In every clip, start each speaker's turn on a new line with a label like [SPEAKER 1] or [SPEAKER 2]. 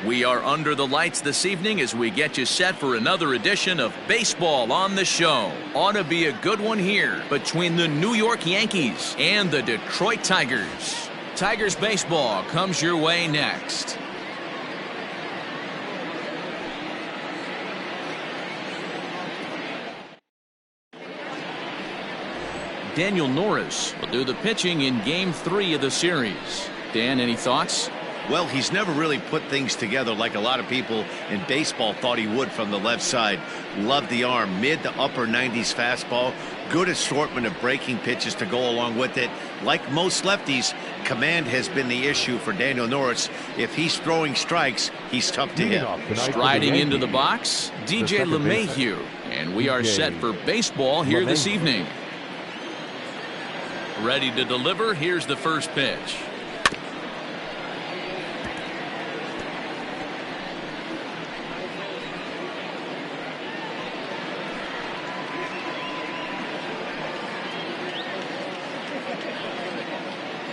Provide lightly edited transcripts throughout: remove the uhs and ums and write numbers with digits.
[SPEAKER 1] We are under the lights this evening as we get you set for another edition of Baseball on the Show. Ought to be a good one here between the New York Yankees and the Detroit Tigers. Tigers baseball comes your way next. Daniel Norris will do the pitching in Game 3 of the series. Dan, any thoughts?
[SPEAKER 2] Well, he's never really put things together like a lot of people in baseball thought he would from the left side. Loved the arm, mid to upper 90s fastball, good assortment of breaking pitches to go along with it. Like most lefties, command has been the issue for Daniel Norris. If he's throwing strikes, he's tough to hit.
[SPEAKER 1] Striding into the box, DJ LeMahieu, and we are set for baseball here this evening. Ready to deliver, here's the first pitch.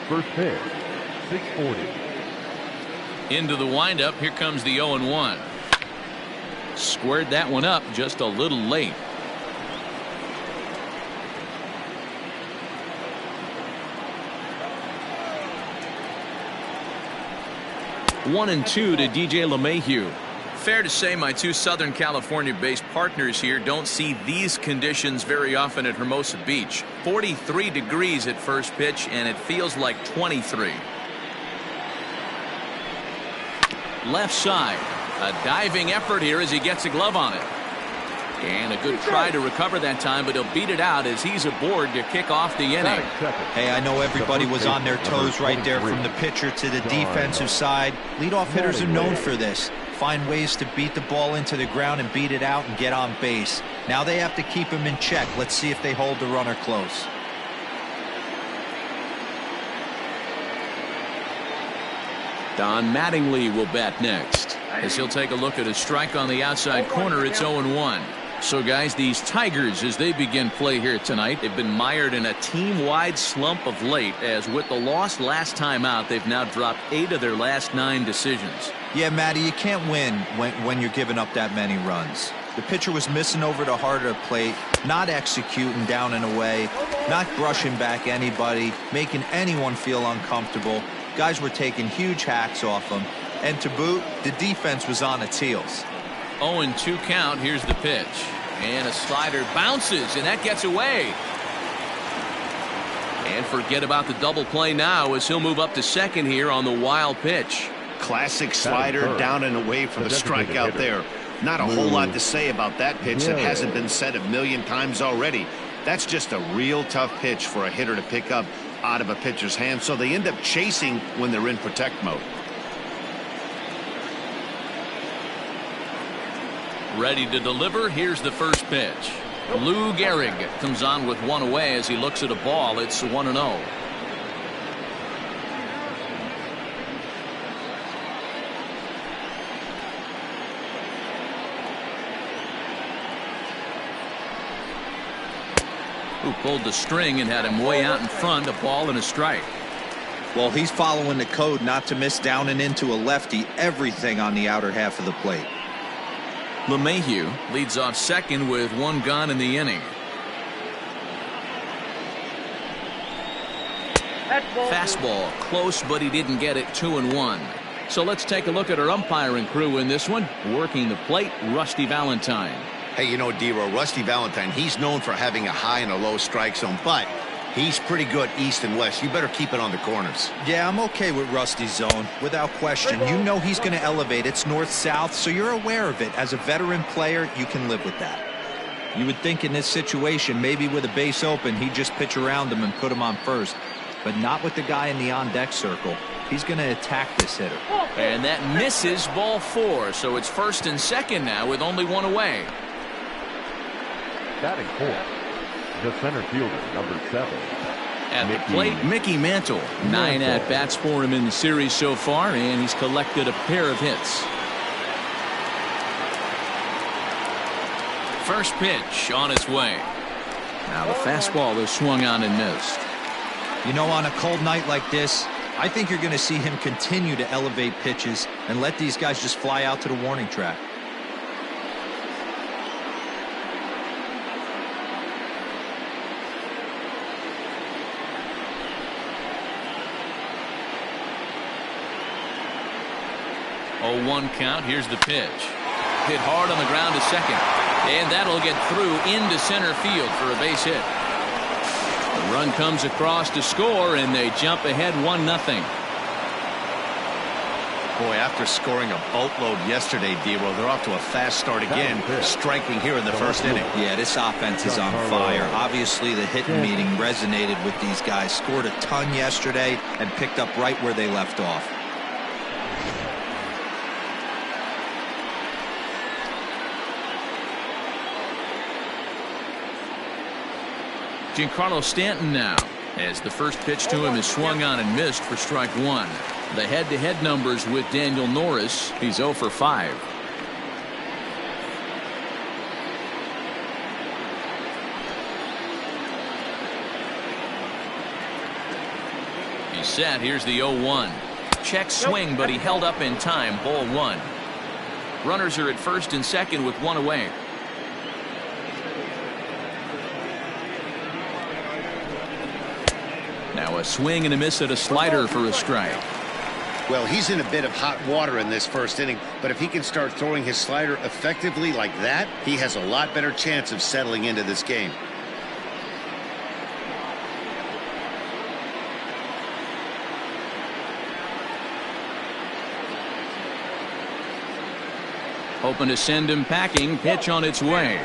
[SPEAKER 3] First pitch, 640.
[SPEAKER 1] Into the windup, here comes the 0-1. Squared that one up just a little late. One and two to DJ LeMahieu. Fair to say my two Southern California-based partners here don't see these conditions very often at Hermosa Beach. 43 degrees at first pitch, and it feels like 23. Left side. A diving effort here as he gets a glove on it. And a good try to recover that time, but he'll beat it out as he's aboard to kick off the inning.
[SPEAKER 4] Hey, I know everybody was on their toes right there from the pitcher to the defensive side. Leadoff hitters are known for this. Find ways to beat the ball into the ground and beat it out and get on base. Now they have to keep him in check. Let's see if they hold the runner close.
[SPEAKER 1] Don Mattingly will bat next as he'll take a look at a strike on the outside corner. It's 0-1. So guys, these Tigers, as they begin play here tonight, they've been mired in a team-wide slump of late, as with the loss last time out, they've now dropped 8 of their last 9 decisions.
[SPEAKER 4] Yeah, Matty, you can't win when you're giving up that many runs. The pitcher was missing over the heart of the plate, not executing down and away, not brushing back anybody, making anyone feel uncomfortable. Guys were taking huge hacks off him, and to boot, the defense was on its heels.
[SPEAKER 1] 0-2 count. Here's the pitch, and a slider bounces, and that gets away. And forget about the double play now as he'll move up to second here on the wild pitch.
[SPEAKER 2] Classic slider down and away for the strikeout there. Not a whole lot to say about that pitch that hasn't been said a million times already. That's just a real tough pitch for a hitter to pick up out of a pitcher's hand, so they end up chasing when they're in protect mode.
[SPEAKER 1] Ready to deliver, here's the first pitch. Lou Gehrig comes on with one away as he looks at a ball. It's 1-0. Who pulled the string and had him way out in front, a ball and a strike.
[SPEAKER 4] Well, he's following the code not to miss down and into a lefty, everything on the outer half of the plate.
[SPEAKER 1] LeMahieu leads off second with 1 gone in the inning. Fastball close, but he didn't get it. 2-1. So let's take a look at our umpiring crew in this one. Working the plate, Rusty Valentine.
[SPEAKER 2] Hey, you know, D-Row, Rusty Valentine, he's known for having a high and a low strike zone, but he's pretty good east and west. You better keep it on the corners.
[SPEAKER 4] Yeah, I'm okay with Rusty's zone, without question. You know he's going to elevate. It's north-south, so you're aware of it. As a veteran player, you can live with that. You would think in this situation, maybe with a base open, he'd just pitch around him and put him on first. But not with the guy in the on-deck circle. He's going to attack this hitter.
[SPEAKER 1] And that misses, ball 4. So it's first and second now with only 1 away.
[SPEAKER 3] Batting fourth, the center fielder, number 7.
[SPEAKER 1] At the plate, Mickey Mantle. 9 at-bats for him in the series so far, and he's collected a pair of hits. First pitch on its way. Now the fastball is swung on and missed.
[SPEAKER 4] You know, on a cold night like this, I think you're going to see him continue to elevate pitches and let these guys just fly out to the warning track.
[SPEAKER 1] Oh, 1 count. Here's the pitch. Hit hard on the ground to second. And that'll get through into center field for a base hit. The run comes across to score, and they jump ahead 1-0.
[SPEAKER 2] Boy, after scoring a boatload yesterday, Dero, they're off to a fast start again, striking here in the first inning.
[SPEAKER 4] Yeah, this offense is on fire. Obviously, the hitting meeting resonated with these guys. Scored a ton yesterday and picked up right where they left off.
[SPEAKER 1] Giancarlo Stanton now, as the first pitch to him is swung on and missed for strike 1. The head-to-head numbers with Daniel Norris, he's 0 for 5. He's set. Here's the 0-1. Check swing, but he held up in time. Ball 1. Runners are at first and second with 1 away. Now a swing and a miss at a slider for a strike.
[SPEAKER 2] Well, he's in a bit of hot water in this first inning, but if he can start throwing his slider effectively like that, he has a lot better chance of settling into this game.
[SPEAKER 1] Hoping to send him packing. Pitch on its way.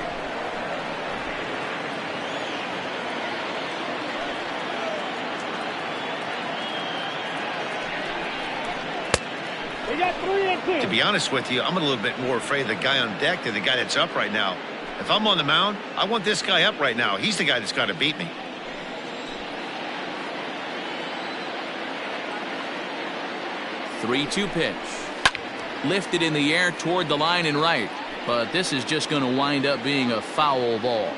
[SPEAKER 2] To be honest with you, I'm a little bit more afraid of the guy on deck than the guy that's up right now. If I'm on the mound, I want this guy up right now. He's the guy that's got to beat me.
[SPEAKER 1] Three-two pitch. Lifted in the air toward the line and right. But this is just going to wind up being a foul ball.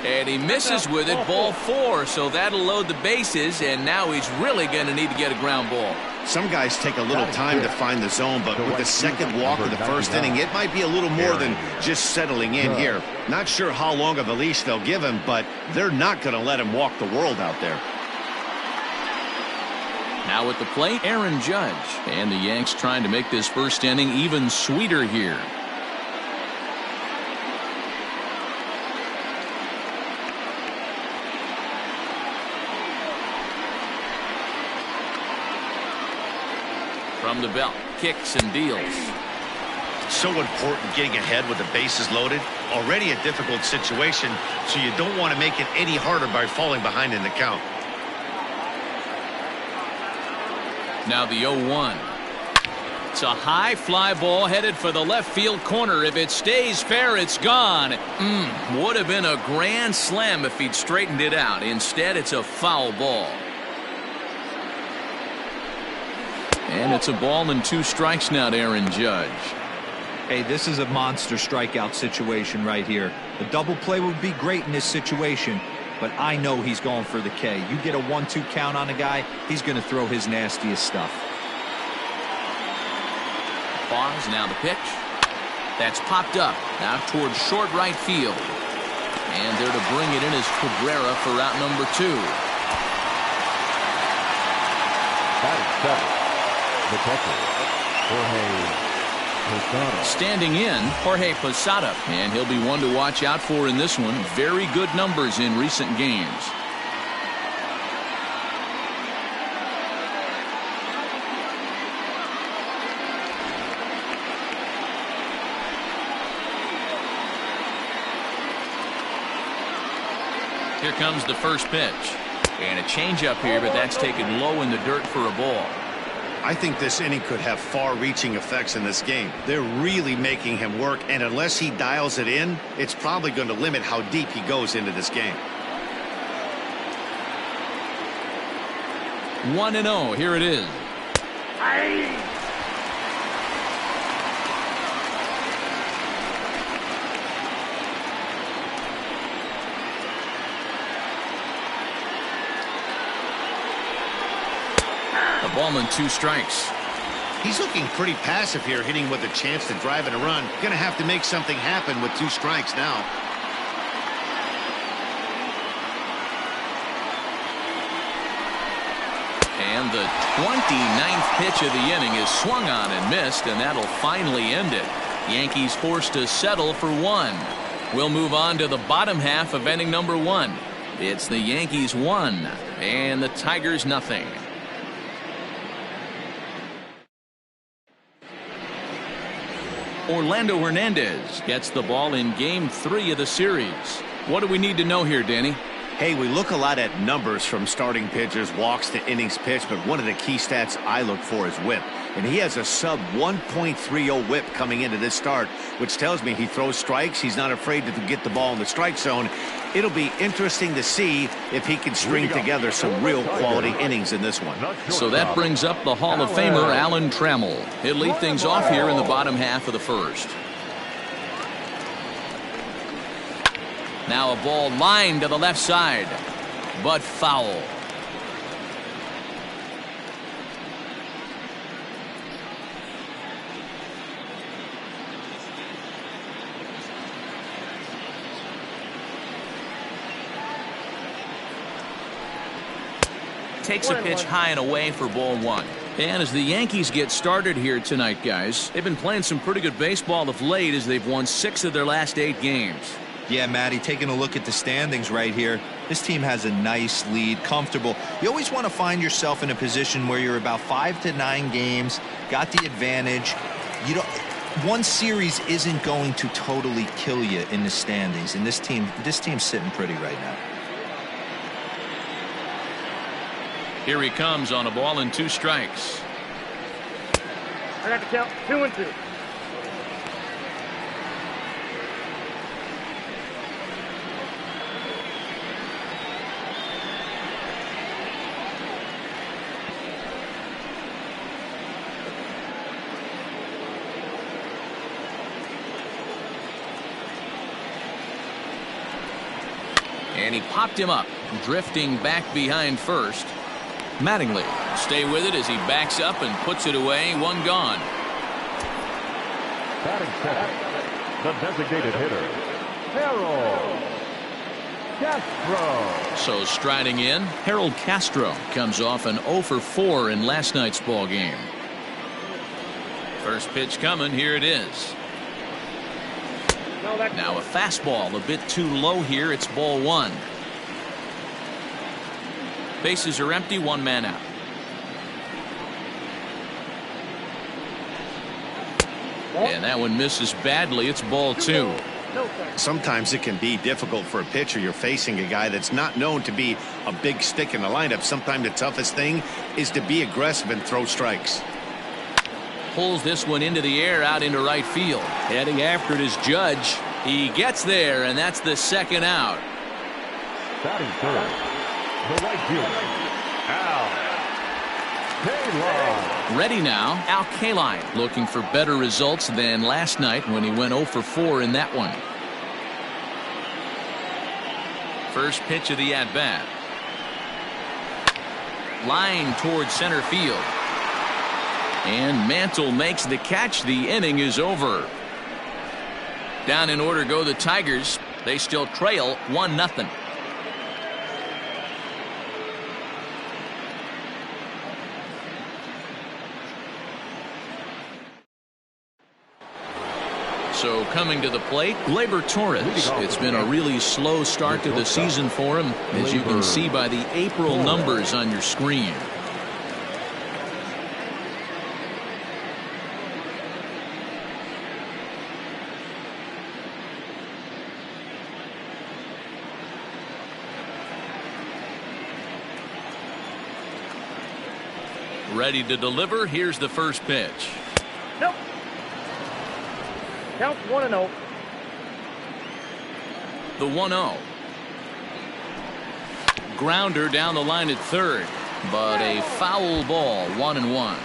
[SPEAKER 1] And he misses with it. Ball 4. So that'll load the bases. And now he's really going to need to get a ground ball.
[SPEAKER 2] Some guys take a little time to find the zone, but with the second walk of the first inning, it might be a little more than just settling in here. Not sure how long of a leash they'll give him, but they're not going to let him walk the world out there.
[SPEAKER 1] Now at the plate, Aaron Judge. And the Yanks trying to make this first inning even sweeter here. From the belt, kicks and deals.
[SPEAKER 2] So important getting ahead with the bases loaded. Already a difficult situation, so you don't want to make it any harder by falling behind in the count.
[SPEAKER 1] Now the 0-1. It's a high fly ball headed for the left field corner. If it stays fair, it's gone. Would have been a grand slam if he'd straightened it out. Instead, it's a foul ball. And it's a ball and 2 strikes now to Aaron Judge.
[SPEAKER 4] Hey, this is a monster strikeout situation right here. A double play would be great in this situation, but I know he's going for the K. You get a 1-2 count on a guy, he's going to throw his nastiest stuff.
[SPEAKER 1] Pause, now the pitch. That's popped up, now towards short right field. And there to bring it in is Cabrera for out number 2.
[SPEAKER 3] Batting 7. The catcher, Jorge Posada.
[SPEAKER 1] Standing in, Jorge Posada. And he'll be one to watch out for in this one. Very good numbers in recent games. Here comes the first pitch. And a changeup here, but that's taken low in the dirt for a ball.
[SPEAKER 2] I think this inning could have far-reaching effects in this game. They're really making him work, and unless he dials it in, it's probably going to limit how deep he goes into this game.
[SPEAKER 1] 1-0. Here it is. Ball and 2 strikes.
[SPEAKER 2] He's looking pretty passive here, hitting with a chance to drive and a run. Going to have to make something happen with 2 strikes now.
[SPEAKER 1] And the 29th pitch of the inning is swung on and missed, and that'll finally end it. Yankees forced to settle for 1. We'll move on to the bottom half of inning number 1. It's the Yankees 1 and the Tigers nothing. Orlando Hernandez gets the ball in game 3 of the series. What do we need to know here, Danny?
[SPEAKER 2] Hey, we look a lot at numbers from starting pitchers, walks to innings pitched, but one of the key stats I look for is whip. And he has a sub 1.30 whip coming into this start, which tells me he throws strikes. He's not afraid to get the ball in the strike zone. It'll be interesting to see if he can string together some real quality innings in this one.
[SPEAKER 1] So that brings up the Hall of Famer Alan Trammell. He'll lead things off here in the bottom half of the first. Now a ball lined to the left side, but foul. Takes a pitch high and away for ball 1. And as the Yankees get started here tonight, guys, they've been playing some pretty good baseball of late as they've won 6 of their last 8 games.
[SPEAKER 4] Yeah, Matty, taking a look at the standings right here, this team has a nice lead, comfortable. You always want to find yourself in a position where you're about 5 to 9 games, got the advantage. You don't. One series isn't going to totally kill you in the standings, and this team's sitting pretty right now.
[SPEAKER 1] Here he comes on a ball and 2 strikes.
[SPEAKER 5] I got to count 2 and 2.
[SPEAKER 1] And he popped him up, drifting back behind first. Mattingly stay with it as he backs up and puts it away. 1 gone.
[SPEAKER 3] Batting second, the designated hitter, Harold Castro.
[SPEAKER 1] So striding in, Harold Castro comes off an 0 for 4 in last night's ball game. First pitch coming. Here it is. Now a fastball a bit too low here. It's ball 1. Bases are empty. 1 man out. And that one misses badly. It's ball 2.
[SPEAKER 2] Sometimes it can be difficult for a pitcher. You're facing a guy that's not known to be a big stick in the lineup. Sometimes the toughest thing is to be aggressive and throw strikes.
[SPEAKER 1] Pulls this one into the air out into right field. Heading after it is Judge. He gets there, and that's the 2nd out.
[SPEAKER 3] Batting third, the right fielder, Al Kaline.
[SPEAKER 1] Ready now, Al Kaline, looking for better results than last night when he went 0 for 4 in that one. First pitch of the at-bat. Line towards center field. And Mantle makes the catch. The inning is over. Down in order go the Tigers. They still trail 1-0. So coming to the plate, Gleyber Torres. It's been a really slow start to the season for him, as you can see by the April numbers on your screen. Ready to deliver. Here's the first pitch.
[SPEAKER 5] Nope. Count 1-0.
[SPEAKER 1] The 1-0. Grounder down the line at third, but a foul ball. 1-1.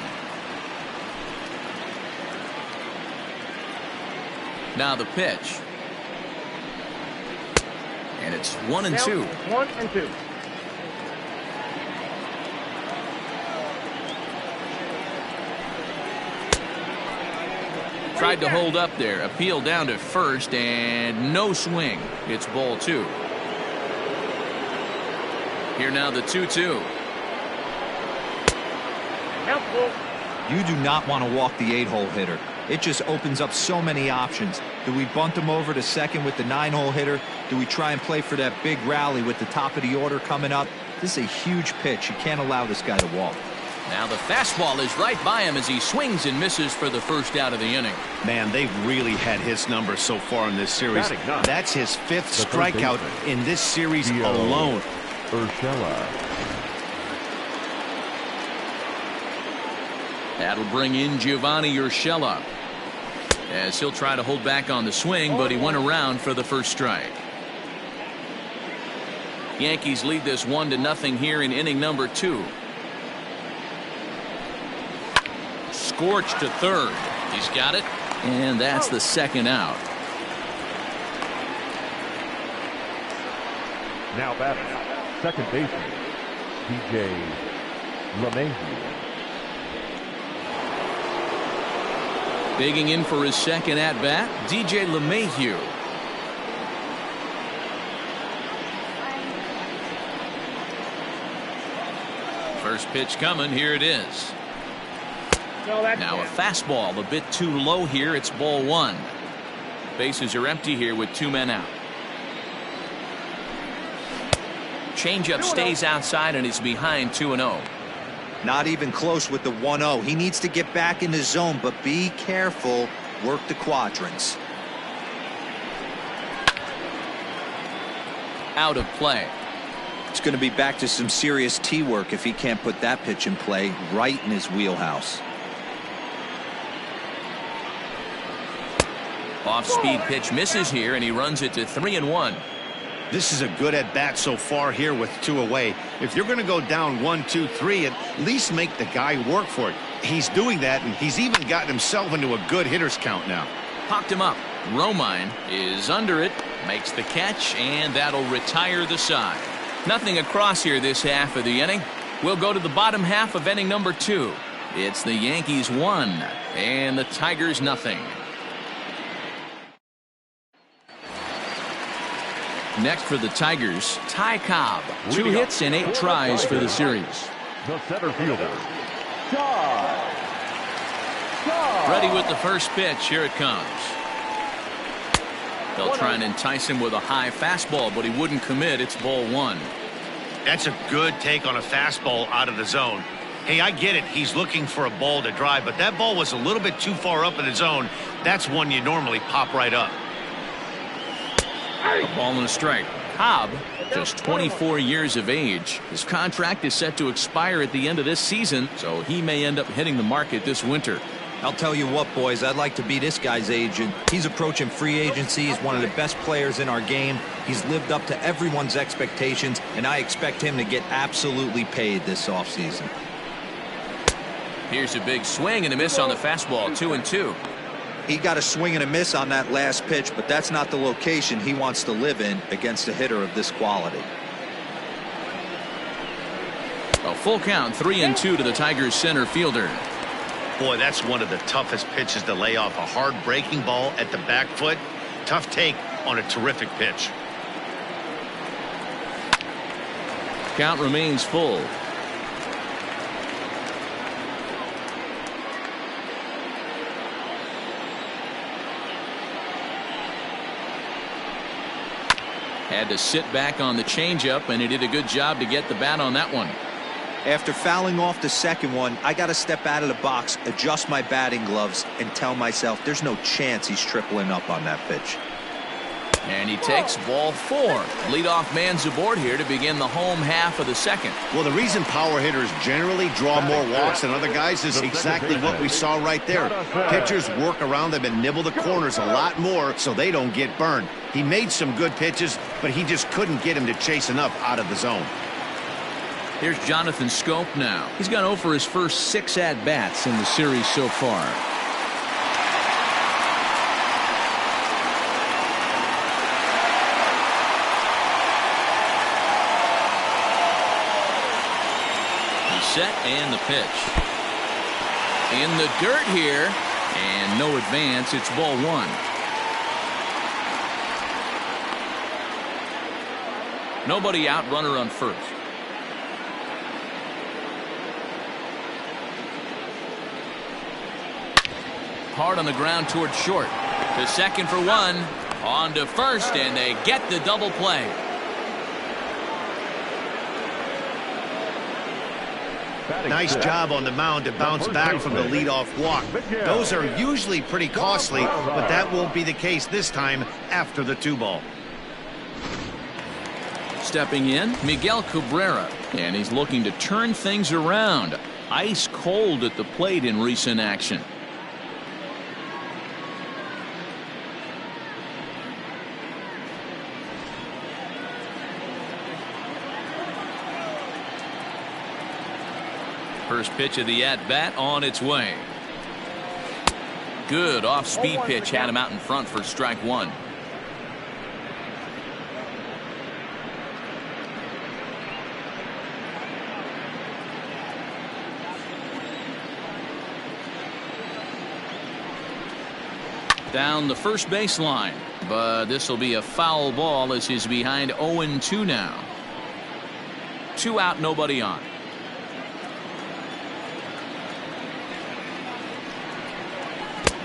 [SPEAKER 1] Now the pitch. And it's 1-2.
[SPEAKER 5] 1-2.
[SPEAKER 1] Tried to hold up there. Appeal down to first and no swing. It's ball 2. Here now the 2-2.
[SPEAKER 4] You do not want to walk the 8-hole hitter. It just opens up so many options. Do we bunt him over to second with the 9-hole hitter? Do we try and play for that big rally with the top of the order coming up? This is a huge pitch. You can't allow this guy to walk.
[SPEAKER 1] Now the fastball is right by him as he swings and misses for the first out of the inning.
[SPEAKER 2] Man, they've really had his number so far in this series. That's his 5th strikeout in this series alone.
[SPEAKER 3] Urshela.
[SPEAKER 1] That'll bring in Giovanni Urshela, as he'll try to hold back on the swing, but he went around for the first strike. Yankees lead this 1-0 here in inning number 2. Scorched to third. He's got it, and that's the second out.
[SPEAKER 3] Now batting, second baseman, DJ LeMahieu.
[SPEAKER 1] Digging in for his second at-bat, DJ LeMahieu. First pitch coming. Here it is. Now a fastball a bit too low here. It's ball 1. Bases are empty here with 2 men out. Changeup stays outside and is behind 2-0.
[SPEAKER 4] Not even close with the 1-0. He needs to get back in the zone, but be careful. Work the quadrants.
[SPEAKER 1] Out of play.
[SPEAKER 4] It's going to be back to some serious tee work if he can't put that pitch in play right in his wheelhouse.
[SPEAKER 1] Off-speed pitch misses here, and he runs it to 3-1.
[SPEAKER 2] This is a good at-bat so far here with 2 away. If you're going to go down 1-2-3, at least make the guy work for it. He's doing that, and he's even gotten himself into a good hitter's count now.
[SPEAKER 1] Popped him up. Romine is under it, makes the catch, and that'll retire the side. Nothing across here this half of the inning. We'll go to the bottom half of inning number 2. It's the Yankees 1 and the Tigers nothing. Next for the Tigers, Ty Cobb. 2 hits and 8 tries for the series.
[SPEAKER 3] The center fielder,
[SPEAKER 1] Ready with the first pitch. Here it comes. They'll try and entice him with a high fastball, but he wouldn't commit. It's ball 1.
[SPEAKER 2] That's a good take on a fastball out of the zone. Hey, I get it. He's looking for a ball to drive, but that ball was a little bit too far up in the zone. That's one you normally pop right up.
[SPEAKER 1] A ball and a strike. Cobb, just 24 years of age. His contract is set to expire at the end of this season, so he may end up hitting the market this winter.
[SPEAKER 4] I'll tell you what, boys, I'd like to be this guy's agent. He's approaching free agency. He's one of the best players in our game. He's lived up to everyone's expectations, and I expect him to get absolutely paid this offseason.
[SPEAKER 1] Here's a big swing and a miss on the fastball. 2-2.
[SPEAKER 4] He got a swing and a miss on that last pitch, but that's not the location he wants to live in against a hitter of this quality.
[SPEAKER 1] A full count, 3-2 to the Tigers center fielder.
[SPEAKER 2] Boy, that's one of the toughest pitches to lay off. A hard breaking ball at the back foot. Tough take on a terrific pitch.
[SPEAKER 1] Count remains full. Had to sit back on the changeup, and he did a good job to get the bat on that one.
[SPEAKER 4] After fouling off the second one, I got to step out of the box, adjust my batting gloves, and tell myself there's no chance he's tripling up on that pitch.
[SPEAKER 1] And he takes ball 4. Leadoff man's aboard here to begin the home half of the second.
[SPEAKER 2] Well, the reason power hitters generally draw more walks than other guys is exactly what we saw right there. Pitchers work around them and nibble the corners a lot more so they don't get burned. He made some good pitches, but he just couldn't get him to chase enough out of the zone.
[SPEAKER 1] Here's Jonathan Scope now. He's gone 0 for his first 6 at-bats in the series so far. He's set and the pitch. In the dirt here. And no advance. It's ball one. Nobody out, runner on first. Hard on the ground towards short. To second for one. On to first, and they get the double play.
[SPEAKER 2] Nice job on the mound to bounce back from the leadoff walk. Those are usually pretty costly, but that won't be the case this time after the 2-ball.
[SPEAKER 1] Stepping in, Miguel Cabrera, and he's looking to turn things around. Ice cold at the plate in recent action. First pitch of the at-bat on its way. Good off-speed pitch had him out in front for strike one. Down the first baseline, but this will be a foul ball as he's behind 0-2 now. 2 out, nobody on.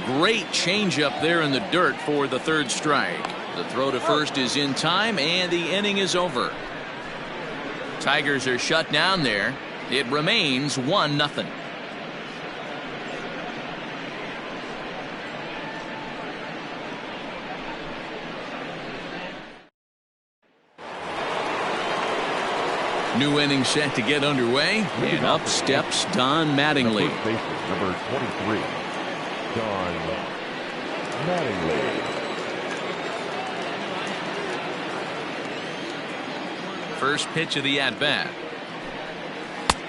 [SPEAKER 1] Great changeup there in the dirt for the third strike. The throw to first is in time, and the inning is over. Tigers are shut down there. It remains 1-0. New inning set to get underway, and up steps Don Mattingly.
[SPEAKER 3] Number 23, Don Mattingly.
[SPEAKER 1] First pitch of the at-bat.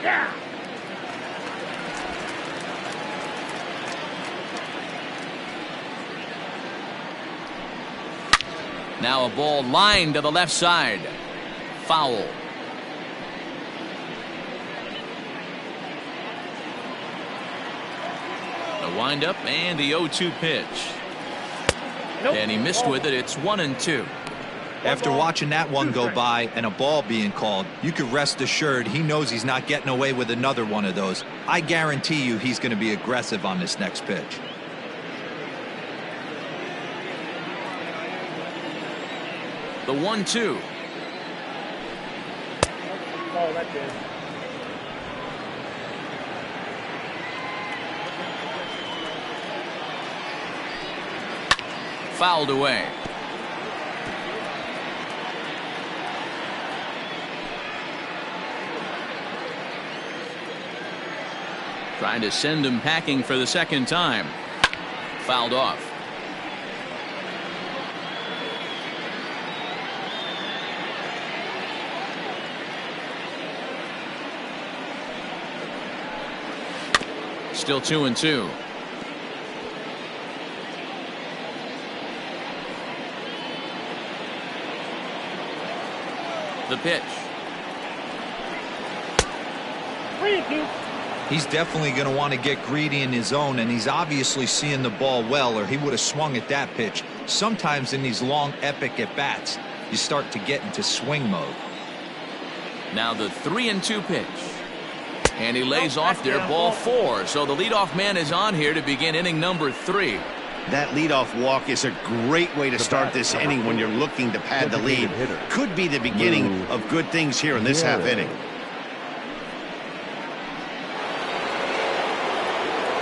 [SPEAKER 5] Yeah.
[SPEAKER 1] Now a ball lined to the left side. Foul. The windup and the 0-2 pitch.
[SPEAKER 5] Nope.
[SPEAKER 1] And he missed with it. It's 1-2.
[SPEAKER 4] After watching that one go by and a ball being called, you could rest assured he knows he's not getting away with another one of those. I guarantee you he's going to be aggressive on this next pitch.
[SPEAKER 1] The 1-2.
[SPEAKER 5] Oh, that's good.
[SPEAKER 1] Fouled away. Trying to send him packing for the second time. Fouled off. Still 2-2. The pitch.
[SPEAKER 5] 3-2.
[SPEAKER 4] He's definitely going to want to get greedy in his zone, and he's obviously seeing the ball well, or he would have swung at that pitch. Sometimes in these long, epic at-bats, you start to get into swing mode.
[SPEAKER 1] Now the 3-2 pitch. And he lays off there, ball 4. So the leadoff man is on here to begin inning number 3.
[SPEAKER 2] That leadoff walk is a great way to start this inning when you're looking to pad the lead. Could be the beginning of good things here in this half inning.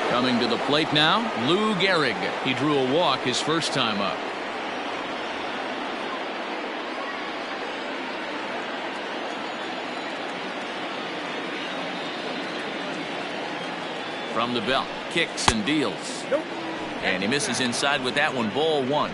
[SPEAKER 1] Coming to the plate now, Lou Gehrig. He drew a walk his first time up. From the belt, kicks and deals.
[SPEAKER 5] Nope.
[SPEAKER 1] And he misses inside with that one, ball 1.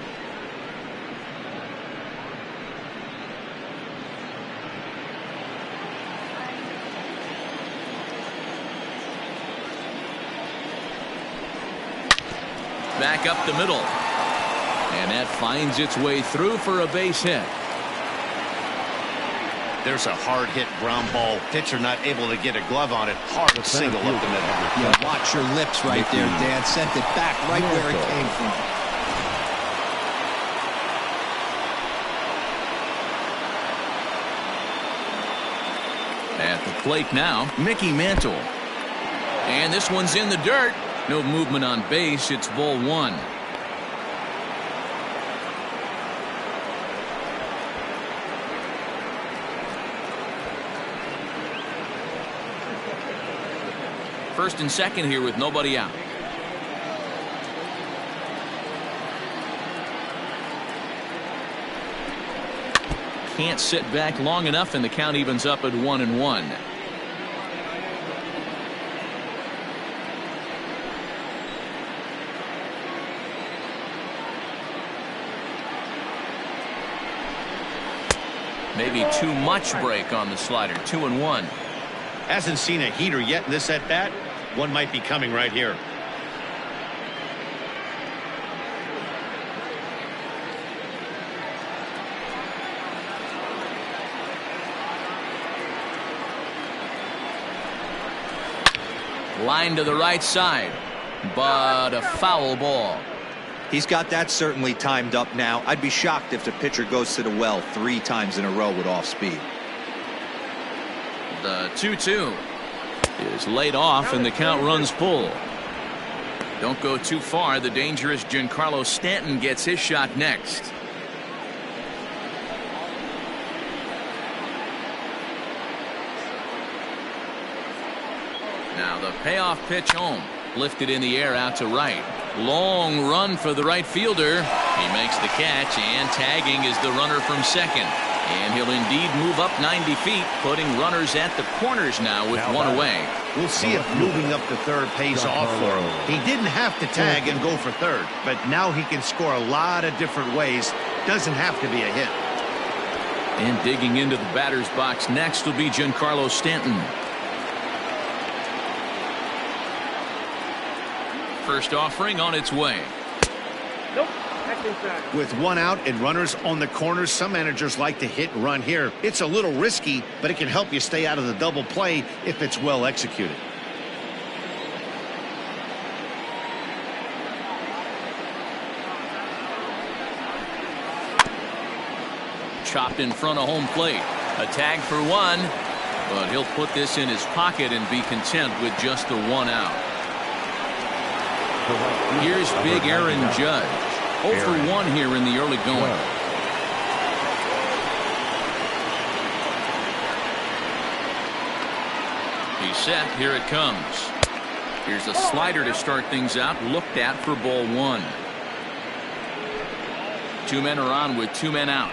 [SPEAKER 1] Back up the middle. And that finds its way through for a base hit.
[SPEAKER 2] There's a hard hit ground ball. Pitcher not able to get a glove on it. Hard single up the middle.
[SPEAKER 4] Yeah, watch your lips right there, Dan. Sent it back right where it came from.
[SPEAKER 1] At the plate now, Mickey Mantle. And this one's in the dirt. No movement on base. It's ball one. First and second here with nobody out. Can't sit back long enough, and the count evens up at 1-1. Maybe too much break on the slider. 2-1.
[SPEAKER 2] Hasn't seen a heater yet in this at bat. One might be coming right here.
[SPEAKER 1] Line to the right side, but a foul ball.
[SPEAKER 4] He's got that certainly timed up now. I'd be shocked if the pitcher goes to the well 3 times in a row with off speed.
[SPEAKER 1] The 2-2 is laid off, and the count runs full. Don't go too far. The dangerous Giancarlo Stanton gets his shot next. Now the payoff pitch home. Lifted in the air out to right. Long run for the right fielder. He makes the catch, and tagging is the runner from second. And he'll indeed move up 90 feet, putting runners at the corners now with one away.
[SPEAKER 2] We'll see if moving up to third pays off for him. He didn't have to tag and go for third, but now he can score a lot of different ways. Doesn't have to be a hit.
[SPEAKER 1] And digging into the batter's box next will be Giancarlo Stanton. First offering on its way.
[SPEAKER 5] Nope. That's inside.
[SPEAKER 2] With one out and runners on the corners, some managers like to hit and run here. It's a little risky, but it can help you stay out of the double play if it's well executed.
[SPEAKER 1] Chopped in front of home plate. A tag for one, but he'll put this in his pocket and be content with just the one out. Here's big Aaron Judge. 0 for 1 here in the early going. He's set. Here it comes. Here's a slider to start things out. Looked at for ball one. 2 men are on with 2 men out.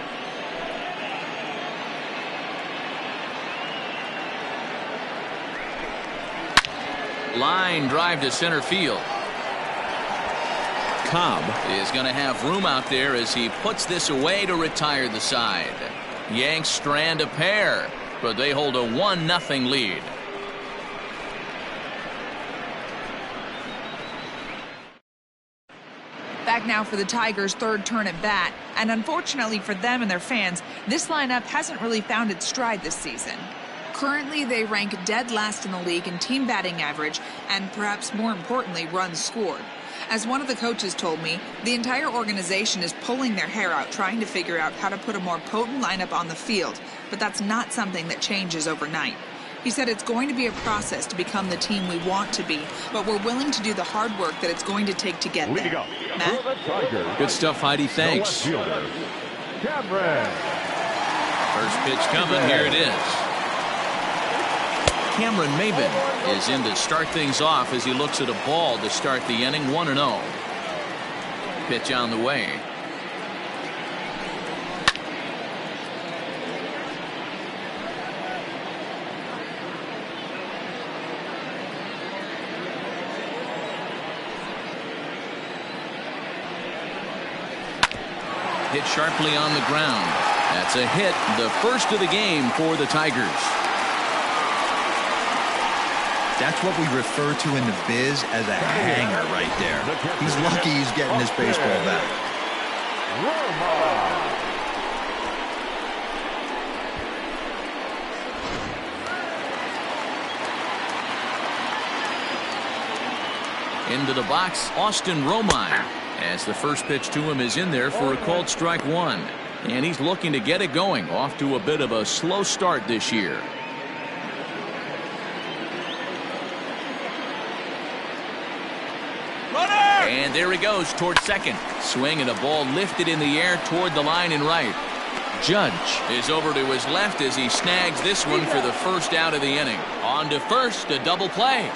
[SPEAKER 1] Line drive to center field. Cobb is going to have room out there as he puts this away to retire the side. Yanks strand a pair, but they hold a 1-0 lead.
[SPEAKER 6] Back now for the Tigers' third turn at bat, and unfortunately for them and their fans, this lineup hasn't really found its stride this season. Currently, they rank dead last in the league in team batting average and, perhaps more importantly, runs scored. As one of the coaches told me, the entire organization is pulling their hair out trying to figure out how to put a more potent lineup on the field, but that's not something that changes overnight. He said it's going to be a process to become the team we want to be, but we're willing to do the hard work that it's going to take to get there. Matt?
[SPEAKER 1] Good stuff, Heidi. Thanks. First pitch coming. Here it is. Cameron Maben is in to start things off as he looks at a ball to start the inning. 1-0. Pitch on the way. Hit sharply on the ground. That's a hit, the first of the game for the Tigers.
[SPEAKER 4] That's what we refer to in the biz as a hanger right there. He's lucky he's getting his baseball back.
[SPEAKER 1] Into the box, Austin Romine, as the first pitch to him is in there for a called strike one. And he's looking to get it going, off to a bit of a slow start this year. And there he goes toward second. Swing and a ball lifted in the air toward the line and right. Judge is over to his left as he snags this one for the first out of the inning. On to first, a double play.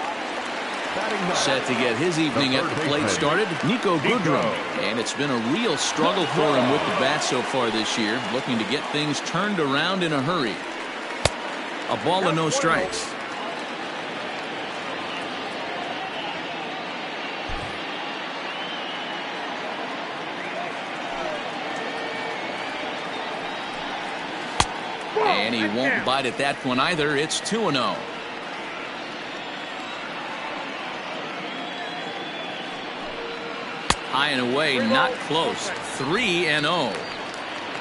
[SPEAKER 1] Set to get his evening at the plate started, Nico Goodrum. And it's been a real struggle for him with the bat so far this year, looking to get things turned around in a hurry. A ball and no strikes. And he won't bite at that one either. It's 2-0. High and away, not close. 3-0.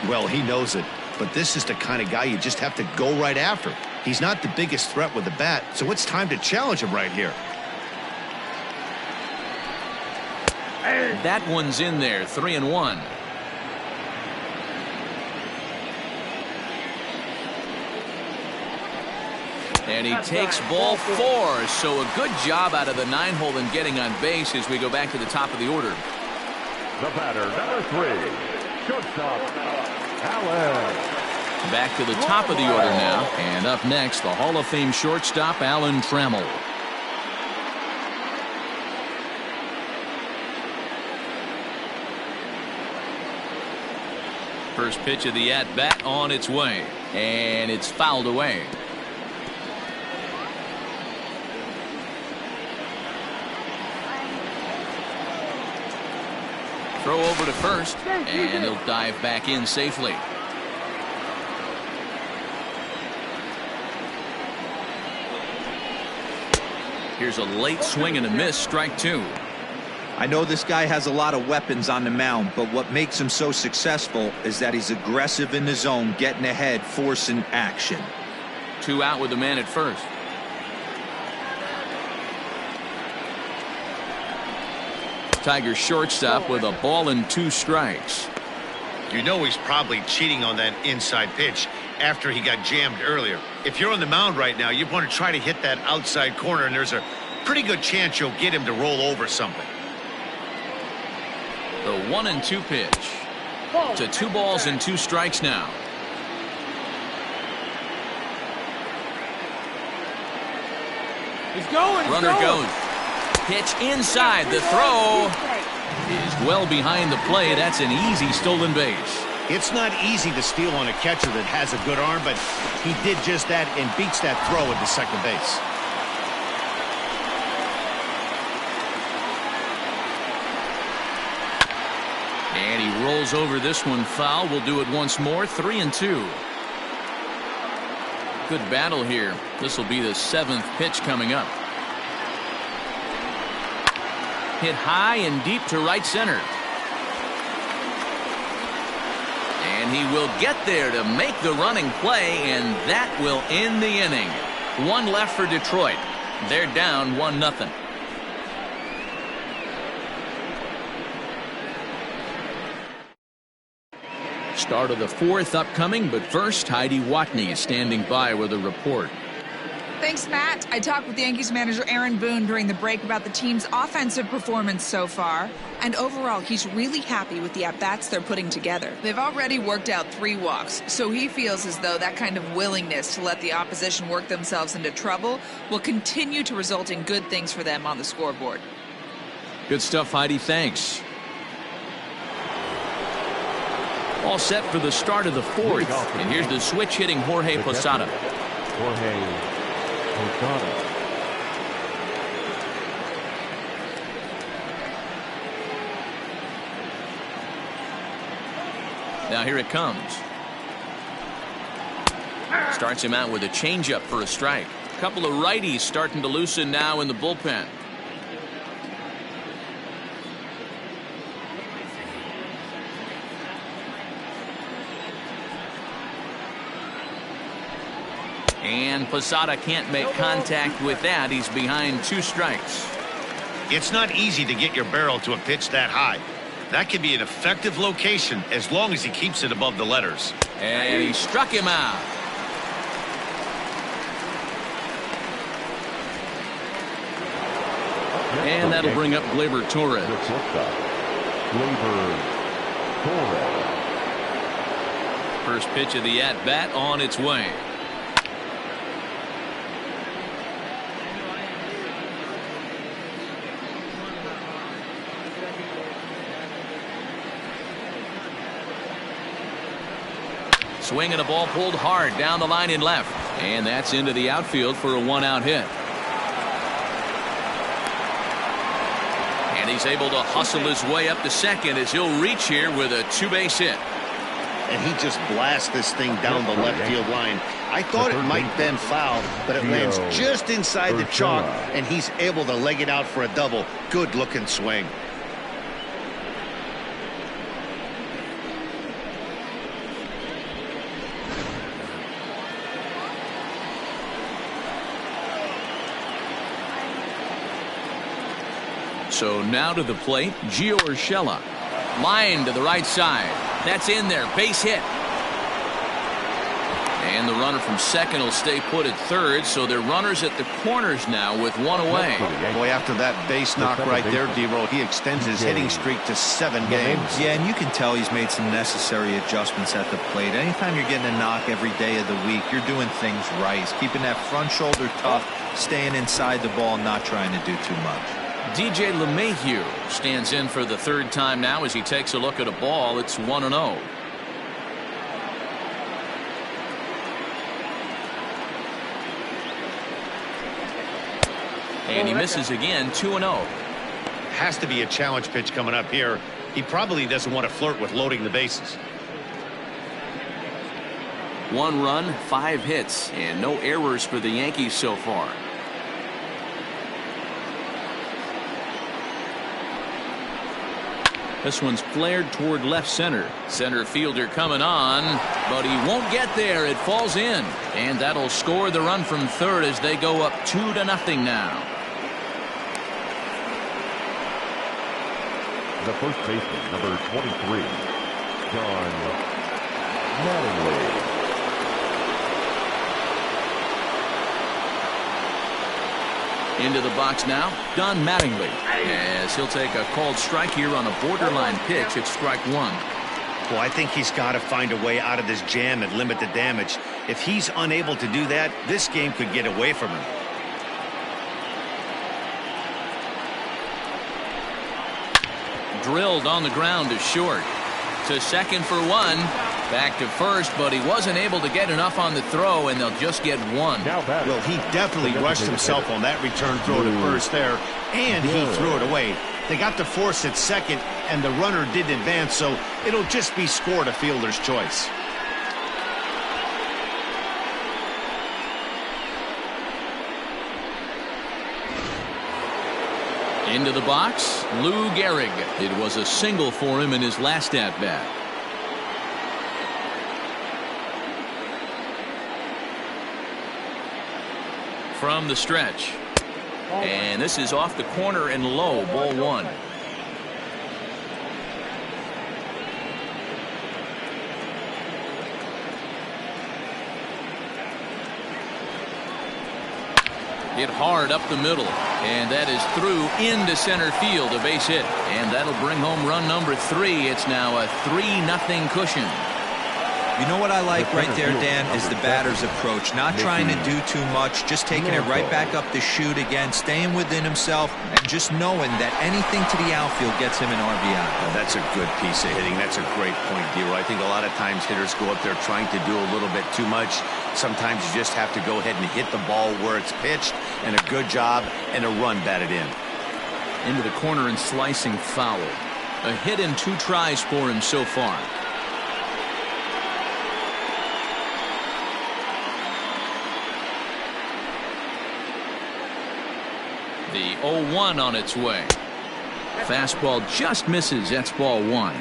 [SPEAKER 2] Well, he knows it, but this is the kind of guy you just have to go right after. He's not the biggest threat with the bat, so it's time to challenge him right here.
[SPEAKER 1] That one's in there. 3-1. And he takes ball 4, so a good job out of the 9-hole in getting on base as we go back to the top of the order.
[SPEAKER 3] The batter, number 3, shortstop, Allen.
[SPEAKER 1] Back to the top of the order now, and up next, the Hall of Fame shortstop, Alan Trammell. First pitch of the at-bat on its way, and it's fouled away. Throw over to first, and he'll dive back in safely. Here's a late swing and a miss, strike 2.
[SPEAKER 4] I know this guy has a lot of weapons on the mound, but what makes him so successful is that he's aggressive in the zone, getting ahead, forcing action.
[SPEAKER 1] 2 out with the man at first. Tigers shortstop with a ball and 2 strikes.
[SPEAKER 2] You know he's probably cheating on that inside pitch after he got jammed earlier. If you're on the mound right now, you want to try to hit that outside corner, and there's a pretty good chance you'll get him to roll over something.
[SPEAKER 1] The 1-2 pitch. To 2 balls and 2 strikes now.
[SPEAKER 5] He's going.
[SPEAKER 1] Runner goes. Pitch inside. The throw is well behind the play. That's an easy stolen base.
[SPEAKER 2] It's not easy to steal on a catcher that has a good arm, but he did just that and beats that throw into second base.
[SPEAKER 1] And he rolls over this one foul. We'll do it once more. 3-2. Good battle here. This will be the 7th pitch coming up. Hit high and deep to right center. And he will get there to make the running play, and that will end the inning. 1 left for Detroit. They're down 1-0. Start of the 4th upcoming, but first, Heidi Watney is standing by with a report.
[SPEAKER 6] Thanks, Matt. I talked with the Yankees manager Aaron Boone during the break about the team's offensive performance so far. And overall, he's really happy with the at-bats they're putting together. They've already worked out 3 walks, so he feels as though that kind of willingness to let the opposition work themselves into trouble will continue to result in good things for them on the scoreboard.
[SPEAKER 1] Good stuff, Heidi. Thanks. All set for the start of the 4th. And here's the switch-hitting Jorge Posada.
[SPEAKER 3] Jorge Posada.
[SPEAKER 1] Now here it comes. Starts him out with a changeup for a strike. A couple of righties starting to loosen now in the bullpen. And Posada can't make contact with that. He's behind 2 strikes.
[SPEAKER 2] It's not easy to get your barrel to a pitch that high. That can be an effective location as long as he keeps it above the letters.
[SPEAKER 1] And he struck him out. And that'll bring up Gleyber Torres. First pitch of the at-bat on its way. Swinging a ball pulled hard down the line in left. And that's into the outfield for a one-out hit. And he's able to hustle his way up to second as he'll reach here with a two-base hit.
[SPEAKER 2] And he just blasts this thing down the left field line. I thought it might bend foul, but it lands just inside the chalk, and he's able to leg it out for a double. Good-looking swing.
[SPEAKER 1] So now to the plate, Gio Urshela. Line to the right side. That's in there. Base hit. And the runner from second will stay put at third, so they're runners at the corners now with one away.
[SPEAKER 2] Boy, after that base knock right there, D-Roll, he extends his hitting streak to 7 games.
[SPEAKER 4] Yeah, and you can tell he's made some necessary adjustments at the plate. Anytime you're getting a knock every day of the week, you're doing things right. He's keeping that front shoulder tough, staying inside the ball, not trying to do too much.
[SPEAKER 1] DJ LeMahieu stands in for the third time now as he takes a look at a ball. It's 1-0. And he misses again, 2-0.
[SPEAKER 2] Has to be a challenge pitch coming up here. He probably doesn't want to flirt with loading the bases.
[SPEAKER 1] 1 run, 5 hits, and no errors for the Yankees so far. This one's flared toward left center. Center fielder coming on, but he won't get there. It falls in, and that'll score the run from third as they go up 2-0 now.
[SPEAKER 3] The first baseman, number 23, Don Mattingly.
[SPEAKER 1] Into the box now, Don Mattingly, as he'll take a called strike here on a borderline pitch at strike 1.
[SPEAKER 2] Well, I think he's got to find a way out of this jam and limit the damage. If he's unable to do that, this game could get away from him.
[SPEAKER 1] Drilled on the ground to short. To second for 1. Back to first, but he wasn't able to get enough on the throw, and they'll just get 1.
[SPEAKER 2] Well, he definitely rushed himself on that return throw to first there, and he threw it away. They got the force at second, and the runner didn't advance, so it'll just be scored a fielder's choice.
[SPEAKER 1] Into the box, Lou Gehrig. It was a single for him in his last at-bat. From the stretch. And this is off the corner and low, ball 1. Hit hard up the middle, and that is through into center field, a base hit, and that'll bring home run number 3. It's now a 3-0 cushion.
[SPEAKER 4] You know what I like right there, Dan, is the batter's approach. Not trying to do too much, just taking it right back up the chute again, staying within himself, and just knowing that anything to the outfield gets him an RBI.
[SPEAKER 2] Well, that's a good piece of hitting. That's a great point, D-Roy. I think a lot of times hitters go up there trying to do a little bit too much. Sometimes you just have to go ahead and hit the ball where it's pitched, and a good job, and a run batted in.
[SPEAKER 1] Into the corner and slicing foul. A hit in 2 tries for him so far. The 0-1 on its way. Fastball just misses. That's ball 1.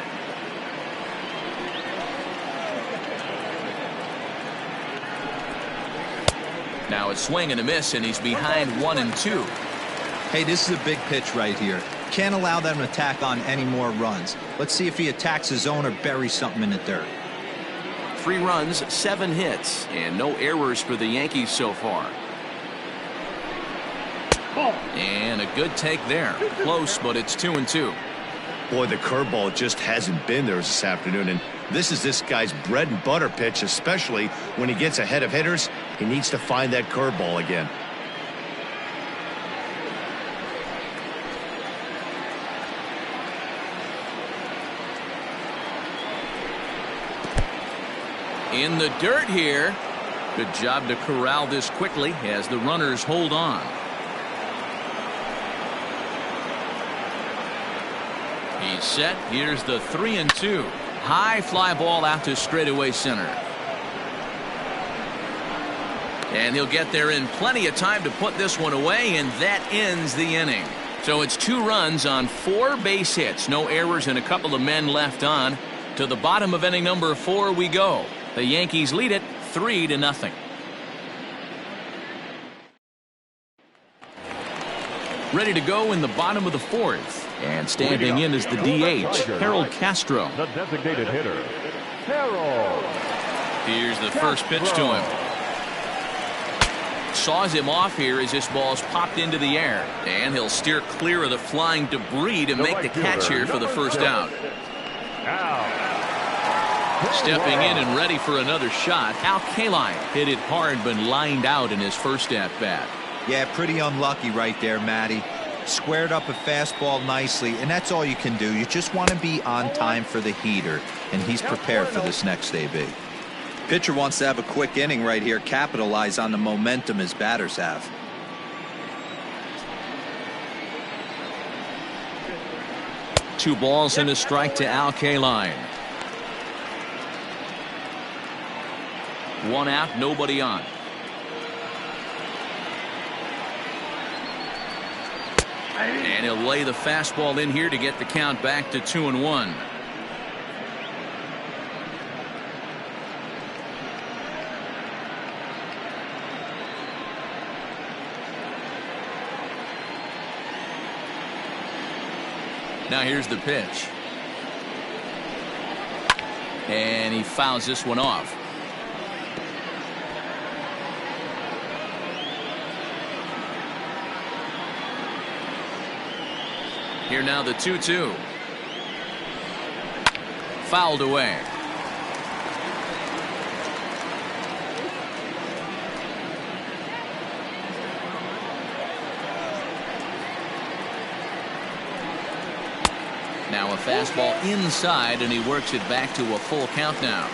[SPEAKER 1] Now a swing and a miss, and he's behind 1-2.
[SPEAKER 4] Hey, this is a big pitch right here. Can't allow them to attack on any more runs. Let's see if he attacks his zone or buries something in the dirt.
[SPEAKER 1] 3 runs, 7 hits, and no errors for the Yankees so far. And a good take there. Close, but it's 2-2.
[SPEAKER 2] Boy, the curveball just hasn't been there this afternoon, and this is this guy's bread and butter pitch, especially when he gets ahead of hitters. He needs to find that curveball again.
[SPEAKER 1] In the dirt here. Good job to corral this quickly as the runners hold on. He's set. Here's the 3-2. High fly ball out to straightaway center. And he'll get there in plenty of time to put this one away, and that ends the inning. So it's 2 runs on 4 base hits. No errors and a couple of men left on. To the bottom of inning number 4 we go. The Yankees lead it 3-0. Ready to go in the bottom of the 4th. And standing in is the DH, Harold Castro.
[SPEAKER 3] The designated hitter, Harold.
[SPEAKER 1] Here's the first pitch to him. Saws him off here as this ball's popped into the air. And he'll steer clear of the flying debris to make the catch here for the first out. Stepping in and ready for another shot, Al Kaline hit it hard but lined out in his first at-bat.
[SPEAKER 4] Yeah, pretty unlucky right there, Matty. Squared up a fastball nicely, and that's all you can do. You just want to be on time for the heater, and he's prepared for this next AB. Pitcher wants to have a quick inning right here, capitalize on the momentum his batters have.
[SPEAKER 1] Two balls and a strike to Al Kaline. 1 out, nobody on. And he'll lay the fastball in here to get the count back to 2-1. Now here's the pitch. And he fouls this one off. Here now the 2-2. Fouled away. Now a fastball inside, and he works it back to a full count now.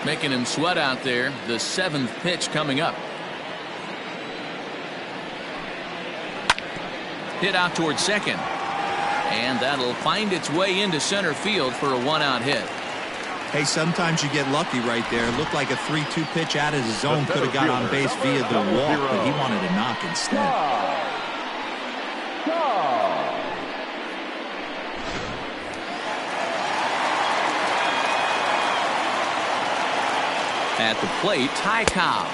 [SPEAKER 1] Making him sweat out there. The 7th pitch coming up. Hit out towards second. And that'll find its way into center field for a 1-out hit.
[SPEAKER 4] Hey, sometimes you get lucky right there. It looked like a 3-2 pitch out of his zone. Could have got on base via the walk, but he wanted a knock instead.
[SPEAKER 1] At the plate, Ty Cobb.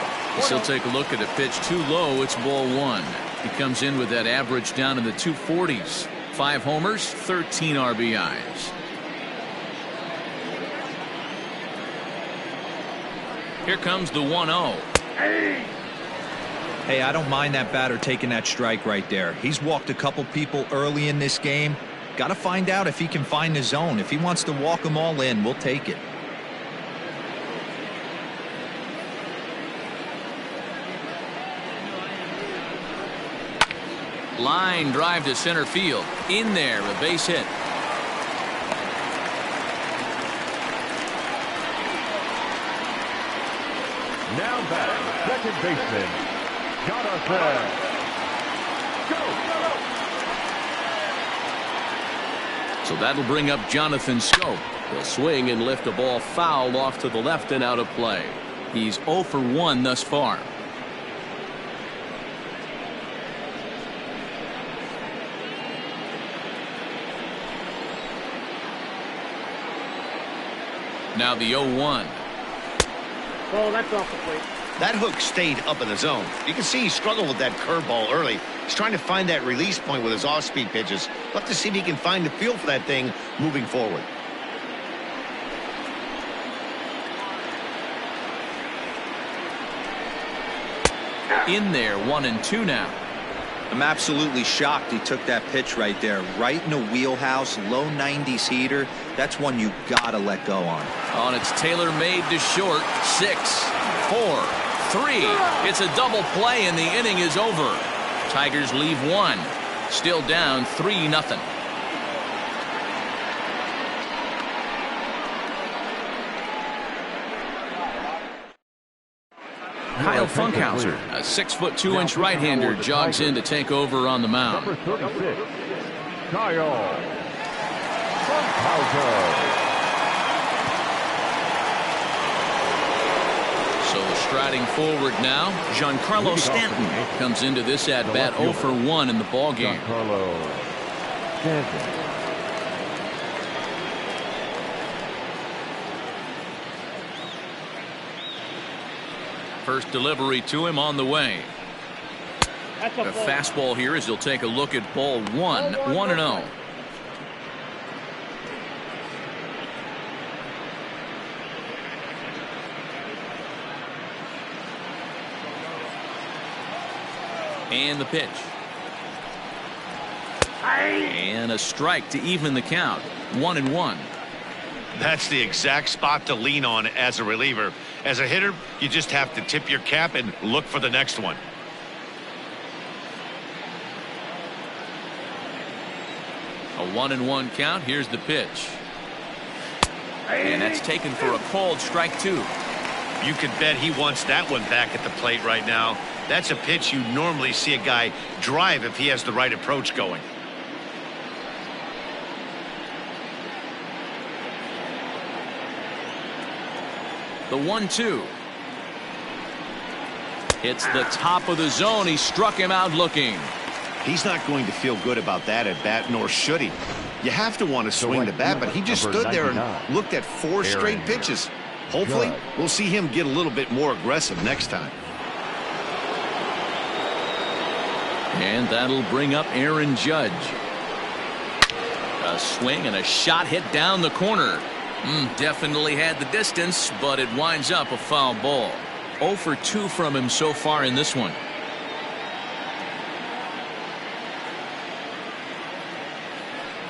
[SPEAKER 1] He'll take a look at a pitch too low. It's ball 1. He comes in with that average down in the 240s. 5 homers, 13 RBIs. Here comes the 1-0.
[SPEAKER 4] Hey, I don't mind that batter taking that strike right there. He's walked a couple people early in this game. Got to find out if he can find the zone. If he wants to walk them all in, we'll take it.
[SPEAKER 1] Line drive to center field. In there, a base hit.
[SPEAKER 3] Now batting, second baseman, Jonathan.
[SPEAKER 1] So that'll bring up Jonathan Scope. He'll swing and lift a ball foul off to the left and out of play. He's 0 for 1 thus far. Now the 0-1.
[SPEAKER 5] Oh, that's off the plate.
[SPEAKER 2] That hook stayed up in the zone. You can see he struggled with that curveball early. He's trying to find that release point with his off-speed pitches. Love to see if he can find the feel for that thing moving forward.
[SPEAKER 1] In there, 1-2 now.
[SPEAKER 4] I'm absolutely shocked he took that pitch right there. Right in the wheelhouse, low 90s heater. That's one you gotta let go on.
[SPEAKER 1] It's tailor-made to short. 6, 4, 3. It's a double play and the inning is over. Tigers leave one. Still down 3-0. Kyle Funkhauser, a 6'2" right-hander, jogs in to take over on the mound.
[SPEAKER 3] Number 36, Kyle Funkhauser.
[SPEAKER 1] So striding forward now, Giancarlo Stanton comes into this at-bat 0 for 1 in the ballgame.
[SPEAKER 3] Giancarlo Stanton.
[SPEAKER 1] First delivery to him on the way. A fastball here as he'll take a look at ball 1, 1-0. And the pitch. And a strike to even the count. 1-1.
[SPEAKER 2] That's the exact spot to lean on as a reliever. As a hitter, you just have to tip your cap and look for the next one.
[SPEAKER 1] A 1-1 count. Here's the pitch. And that's taken for a called strike 2.
[SPEAKER 2] You could bet he wants that one back at the plate right now. That's a pitch you normally see a guy drive if he has the right approach going.
[SPEAKER 1] The 1-2. Hits the top of the zone. He struck him out looking.
[SPEAKER 2] He's not going to feel good about that at bat, nor should he. You have to want to swing the bat, but he just stood there and looked at 4 straight pitches. Hopefully, we'll see him get a little bit more aggressive next time.
[SPEAKER 1] And that'll bring up Aaron Judge. A swing and a shot hit down the corner. Definitely had the distance, but it winds up a foul ball. 0 for 2 from him so far in this one.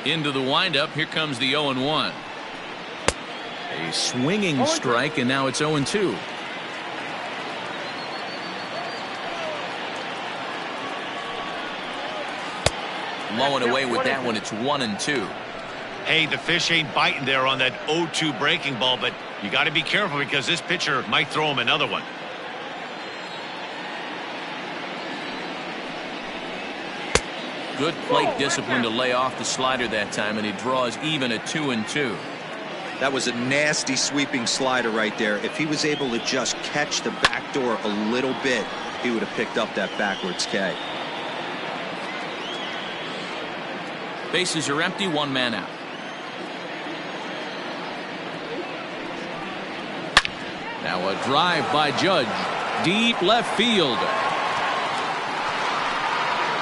[SPEAKER 1] Into the windup. Here comes the 0-1. A swinging strike, and now it's 0-2. Low and away with that one. It's 1-2.
[SPEAKER 2] Hey, the fish ain't biting there on that 0-2 breaking ball, but you got to be careful because this pitcher might throw him another one.
[SPEAKER 1] Good plate discipline to lay off the slider that time, and he draws even at 2-2.
[SPEAKER 4] That was a nasty sweeping slider right there. If he was able to just catch the back door a little bit, he would have picked up that backwards K.
[SPEAKER 1] Bases are empty, 1 man out. Now a drive by Judge. Deep left field.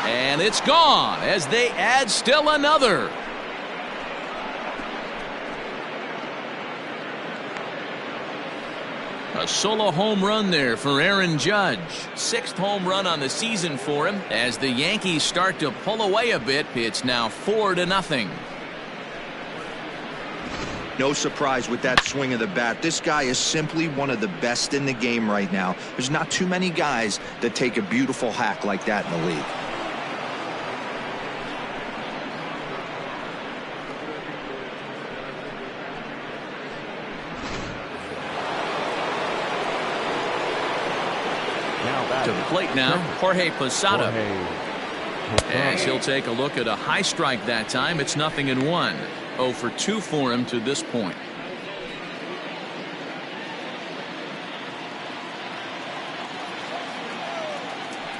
[SPEAKER 1] And it's gone as they add still another. A solo home run there for Aaron Judge. 6th home run on the season for him. As the Yankees start to pull away a bit, it's now 4-0.
[SPEAKER 4] No surprise with that swing of the bat. This guy is simply one of the best in the game right now. There's not too many guys that take a beautiful hack like that in the league.
[SPEAKER 1] To the plate now, Jorge Posada. As he'll take a look at a high strike that time. It's 0-1. 0 for 2 for him to this point.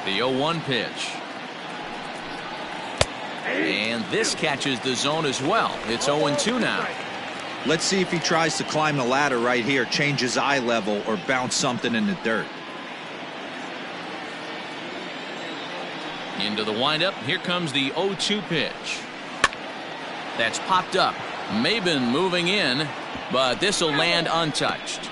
[SPEAKER 1] The 0-1 pitch. And this catches the zone as well. It's 0-2 now.
[SPEAKER 4] Let's see if he tries to climb the ladder right here, change his eye level, or bounce something in the dirt.
[SPEAKER 1] Into the windup. Here comes the 0-2 pitch. That's popped up. Maben moving in, but this will land untouched.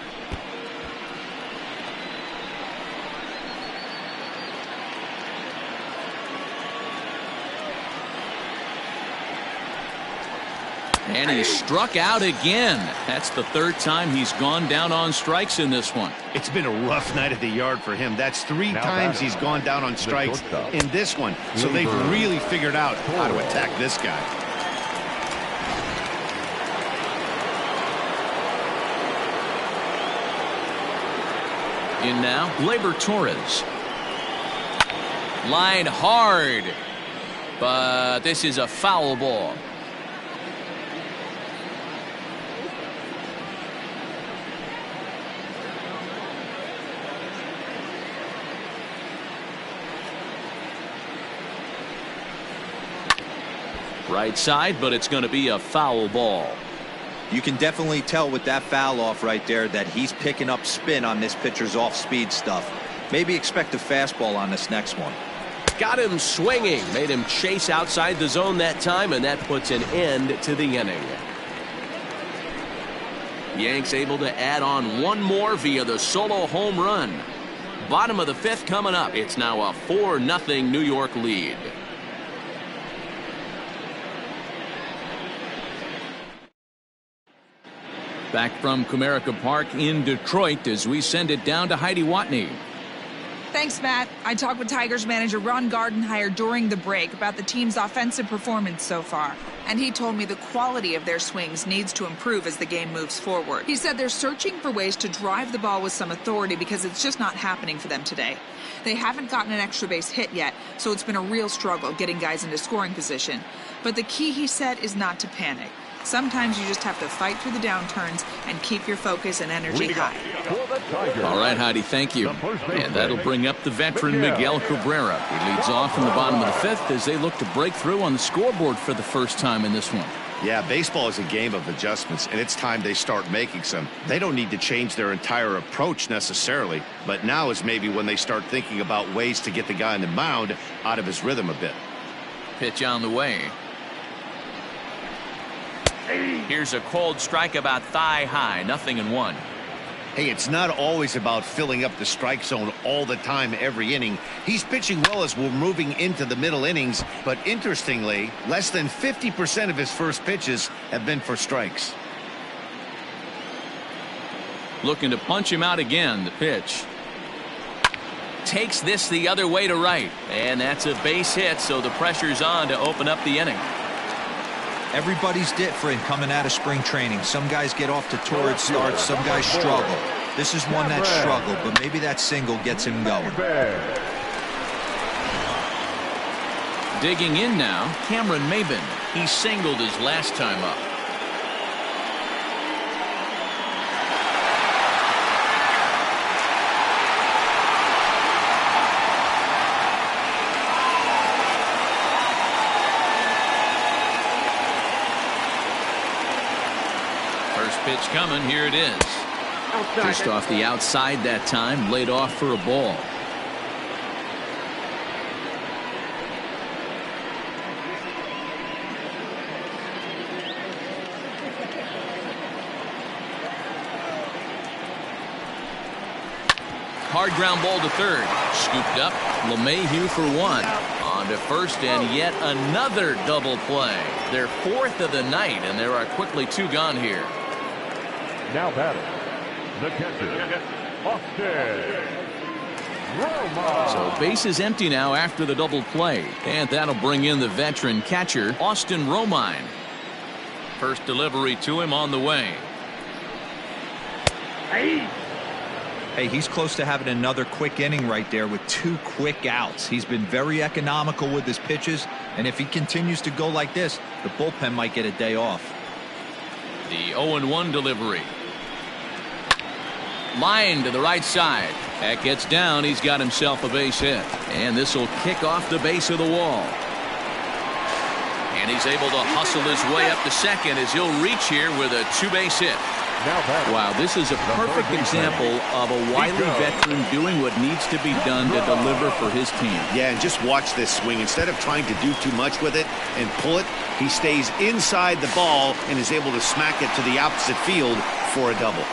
[SPEAKER 1] And he struck out again. That's the third time he's gone down on strikes in this one.
[SPEAKER 2] It's been a rough night at the yard for him. That's 3 times he's gone down on strikes in this one. So they've really figured out how to attack this guy.
[SPEAKER 1] In now, Gleyber Torres. Line hard. But this is a foul ball. Right side, but it's going to be a foul ball.
[SPEAKER 4] You can definitely tell with that foul off right there that he's picking up spin on this pitcher's off-speed stuff. Maybe expect a fastball on this next one.
[SPEAKER 7] Got him swinging, made him chase outside the zone that time, and that puts an end to the inning.
[SPEAKER 1] Yanks able to add on one more via the solo home run. Bottom of the 5th coming up. It's now a 4-0 New York lead. Back from Comerica Park in Detroit as we send it down to Heidi Watney.
[SPEAKER 6] Thanks, Matt. I talked with Tigers manager Ron Gardenhire during the break about the team's offensive performance so far. And he told me the quality of their swings needs to improve as the game moves forward. He said they're searching for ways to drive the ball with some authority because it's just not happening for them today. They haven't gotten an extra base hit yet, so it's been a real struggle getting guys into scoring position. But the key, he said, is not to panic. Sometimes you just have to fight through the downturns and keep your focus and energy high.
[SPEAKER 1] All right, Heidi, thank you. And that'll bring up the veteran Miguel Cabrera. He leads off in the bottom of the 5th as they look to break through on the scoreboard for the first time in this one.
[SPEAKER 2] Yeah, baseball is a game of adjustments, and it's time they start making some. They don't need to change their entire approach necessarily, but now is maybe when they start thinking about ways to get the guy on the mound out of his rhythm a bit.
[SPEAKER 1] Pitch on the way. Here's a cold strike about thigh high, 0-1.
[SPEAKER 2] Hey, it's not always about filling up the strike zone all the time every inning. He's pitching well as we're moving into the middle innings, but interestingly, less than 50% of his first pitches have been for strikes.
[SPEAKER 1] Looking to punch him out again. The pitch. Takes this the other way to right. And that's a base hit, so the pressure's on to open up the inning.
[SPEAKER 4] Everybody's different coming out of spring training. Some guys get off to torrid starts. Some guys struggle. This is one that struggled, but maybe that single gets him going.
[SPEAKER 1] Digging in now, Cameron Maben. He singled his last time up. Pitch coming. Here it is. Just off the outside that time. Laid off for a ball. Hard ground ball to third. Scooped up. LeMahieu for 1. On to first, and yet another double play. Their 4th of the night, and there are quickly 2 gone here.
[SPEAKER 3] Now batting, the catcher, Austin Roma.
[SPEAKER 1] So base is empty now after the double play, and that'll bring in the veteran catcher, Austin Romine. First delivery to him on the way.
[SPEAKER 4] Hey, he's close to having another quick inning right there with 2 quick outs. He's been very economical with his pitches, and if he continues to go like this, the bullpen might get a day off.
[SPEAKER 1] The 0-1 delivery. Line to the right side. That gets down. He's got himself a base hit. And this will kick off the base of the wall. And he's able to hustle his way up to second as he'll reach here with a 2-base hit. Wow, this is a perfect example of a wily veteran doing what needs to be done to deliver for his team.
[SPEAKER 2] Yeah, and just watch this swing. Instead of trying to do too much with it and pull it, he stays inside the ball and is able to smack it to the opposite field for a double.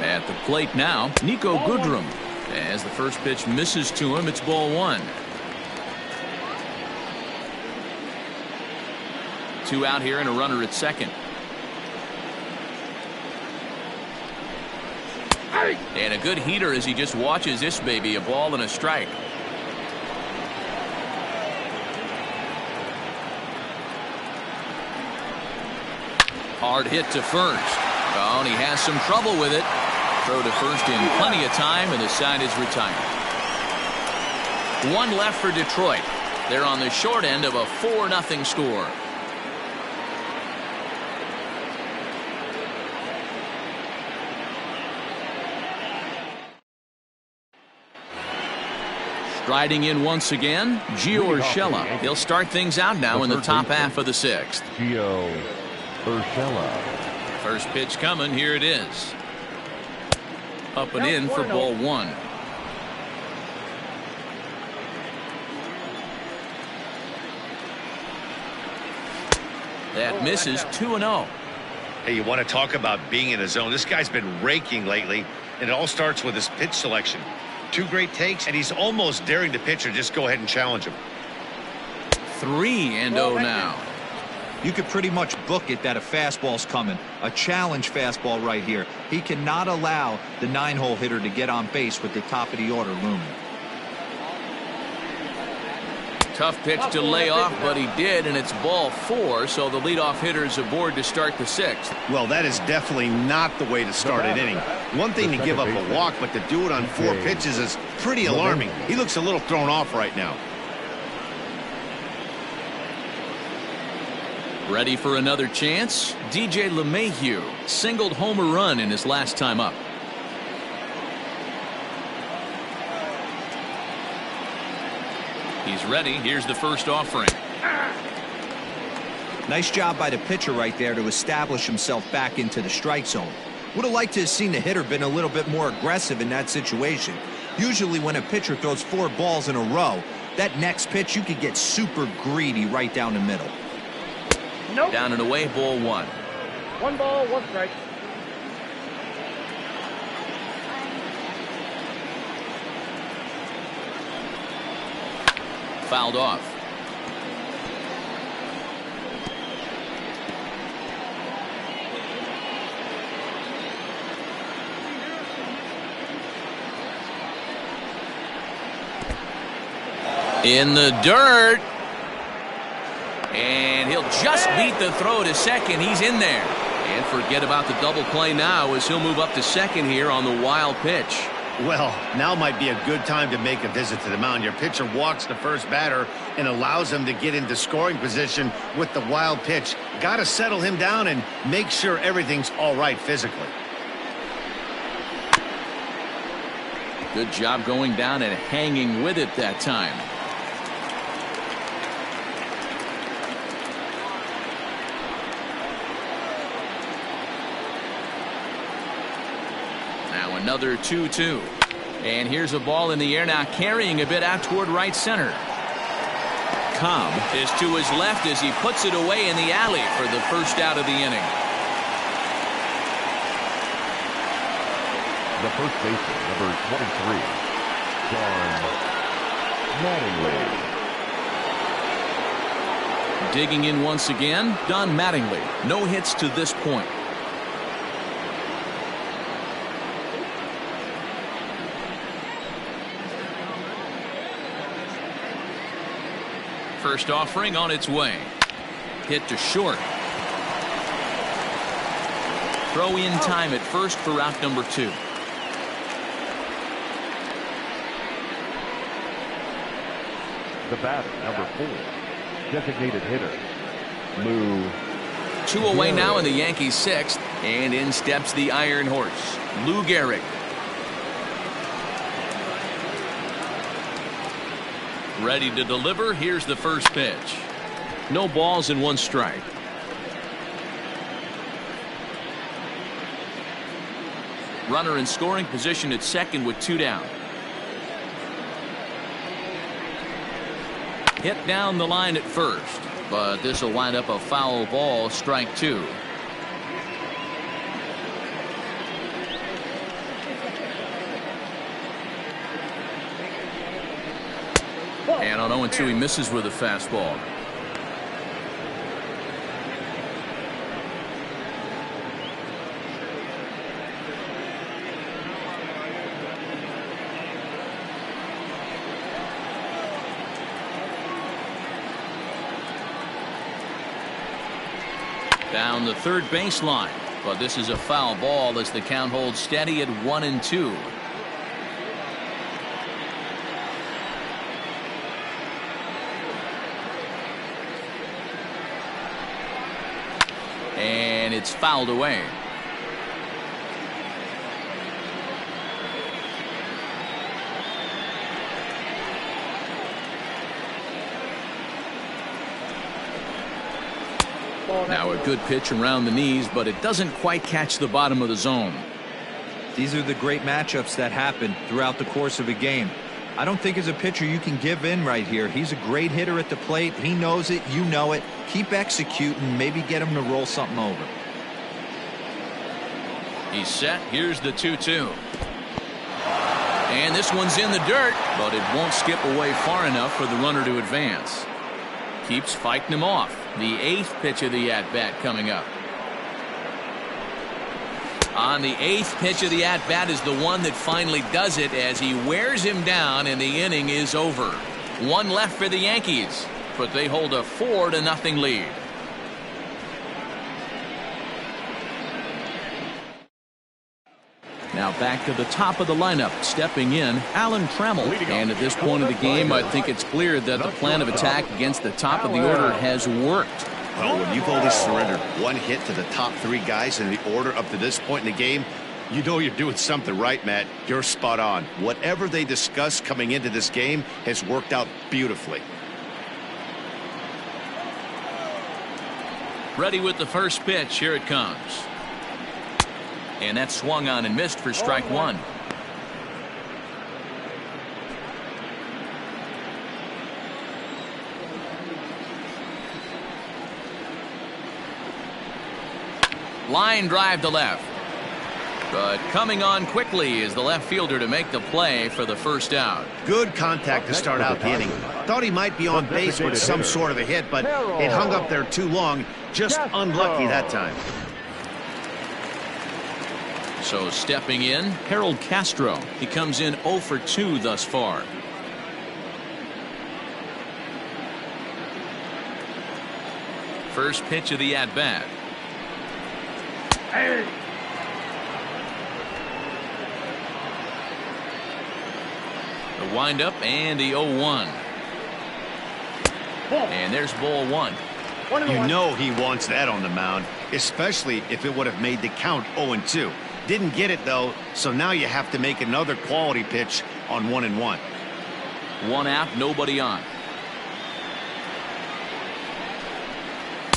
[SPEAKER 1] At the plate now, Nico Goodrum. As the first pitch misses to him, it's ball one. 2 out here and a runner at second. And a good heater as he just watches this baby, a ball and a strike. Hard hit to first. Oh, and he has some trouble with it. Throw to first in plenty of time, and the side is retired. 1 left for Detroit. They're on the short end of a 4-0 score. Striding in once again, Gio Urshela. He'll start things out now in the top half of the 6th.
[SPEAKER 3] Gio Urshela.
[SPEAKER 1] First pitch coming. Here it is. Up and in for ball one. That misses 2-0.
[SPEAKER 2] Hey, you want to talk about being in a zone? This guy's been raking lately, and it all starts with his pitch selection. 2 great takes, and he's almost daring the pitcher just go ahead and challenge him.
[SPEAKER 1] 3-0 now.
[SPEAKER 4] You could pretty much book it that a fastball's coming. A challenge fastball right here. He cannot allow the 9-hole hitter to get on base with the top of the order looming.
[SPEAKER 1] Tough pitch to lay off, but he did, and it's ball 4, so the leadoff hitter is aboard to start the 6th.
[SPEAKER 2] Well, that is definitely not the way to start an inning. One thing to give up a walk, but to do it on 4 pitches is pretty alarming. He looks a little thrown off right now.
[SPEAKER 1] Ready for another chance? DJ LeMahieu singled home a run in his last time up. He's ready. Here's the first offering.
[SPEAKER 4] Nice job by the pitcher right there to establish himself back into the strike zone. Would have liked to have seen the hitter been a little bit more aggressive in that situation. Usually when a pitcher throws 4 balls in a row, that next pitch you could get super greedy right down the middle.
[SPEAKER 5] Nope.
[SPEAKER 1] Down and away, ball 1.
[SPEAKER 5] 1 ball, 1 strike.
[SPEAKER 1] Fouled off. In the dirt. And he'll just beat the throw to second. He's in there. And forget about the double play now as he'll move up to second here on the wild pitch.
[SPEAKER 2] Well, now might be a good time to make a visit to the mound. Your pitcher walks the first batter and allows him to get into scoring position with the wild pitch. Got to settle him down and make sure everything's all right physically.
[SPEAKER 1] Good job going down and hanging with it that time. Now another 2-2. And here's a ball in the air now, carrying a bit out toward right center. Cobb is to his left as he puts it away in the alley for the first out of the inning.
[SPEAKER 3] The first baseman, number 23, Don Mattingly.
[SPEAKER 1] Digging in once again, Don Mattingly. No hits to this point. First offering on its way. Hit to short. Throw in time at first for out number 2.
[SPEAKER 3] The batter, number 4, designated hitter, Lou.
[SPEAKER 1] 2 away now in the Yankees 6th, and in steps the Iron Horse, Lou Gehrig. Ready to deliver. Here's the first pitch. No balls and 1 strike. Runner in scoring position at second with 2 down. Hit down the line at first, but this will wind up a foul ball, strike 2. And on 0-2 he misses with a fastball. Down the third baseline, but this is a foul ball as the count holds steady at 1-2. And it's fouled away. Now a good pitch around the knees, but it doesn't quite catch the bottom of the zone.
[SPEAKER 4] These are the great matchups that happen throughout the course of a game. I don't think as a pitcher you can give in right here. He's a great hitter at the plate. He knows it. You know it. Keep executing. Maybe get him to roll something over.
[SPEAKER 1] He's set. Here's the 2-2. And this one's in the dirt, but it won't skip away far enough for the runner to advance. Keeps fighting him off. The 8th pitch of the at-bat coming up. On the 8th pitch of the at-bat is the one that finally does it as he wears him down, and the inning is over. 1 left for the Yankees, but they hold a 4-0 lead. Now back to the top of the lineup, stepping in, Alan Trammell. And at this point of the game, I think it's clear that the plan of attack against the top of the order has worked.
[SPEAKER 2] Well, when you've only surrendered 1 hit to the top 3 guys in the order up to this point in the game, you know you're doing something right, Matt. You're spot on. Whatever they discussed coming into this game has worked out beautifully.
[SPEAKER 1] Ready with the first pitch. Here it comes. And that swung on and missed for strike 1. Line drive to left. But coming on quickly is the left fielder to make the play for the first out.
[SPEAKER 2] Good contact to start out the inning. Thought he might be on base with some sort of a hit, but it hung up there too long. Just unlucky that time.
[SPEAKER 1] So stepping in, Harold Castro. He comes in 0 for 2 thus far. First pitch of the at-bat. The windup and the 0-1. And there's ball 1.
[SPEAKER 2] You know he wants that on the mound, especially if it would have made the count 0-2. Didn't get it, though, so now you have to make another quality pitch on 1-1.
[SPEAKER 1] 1 out, nobody on.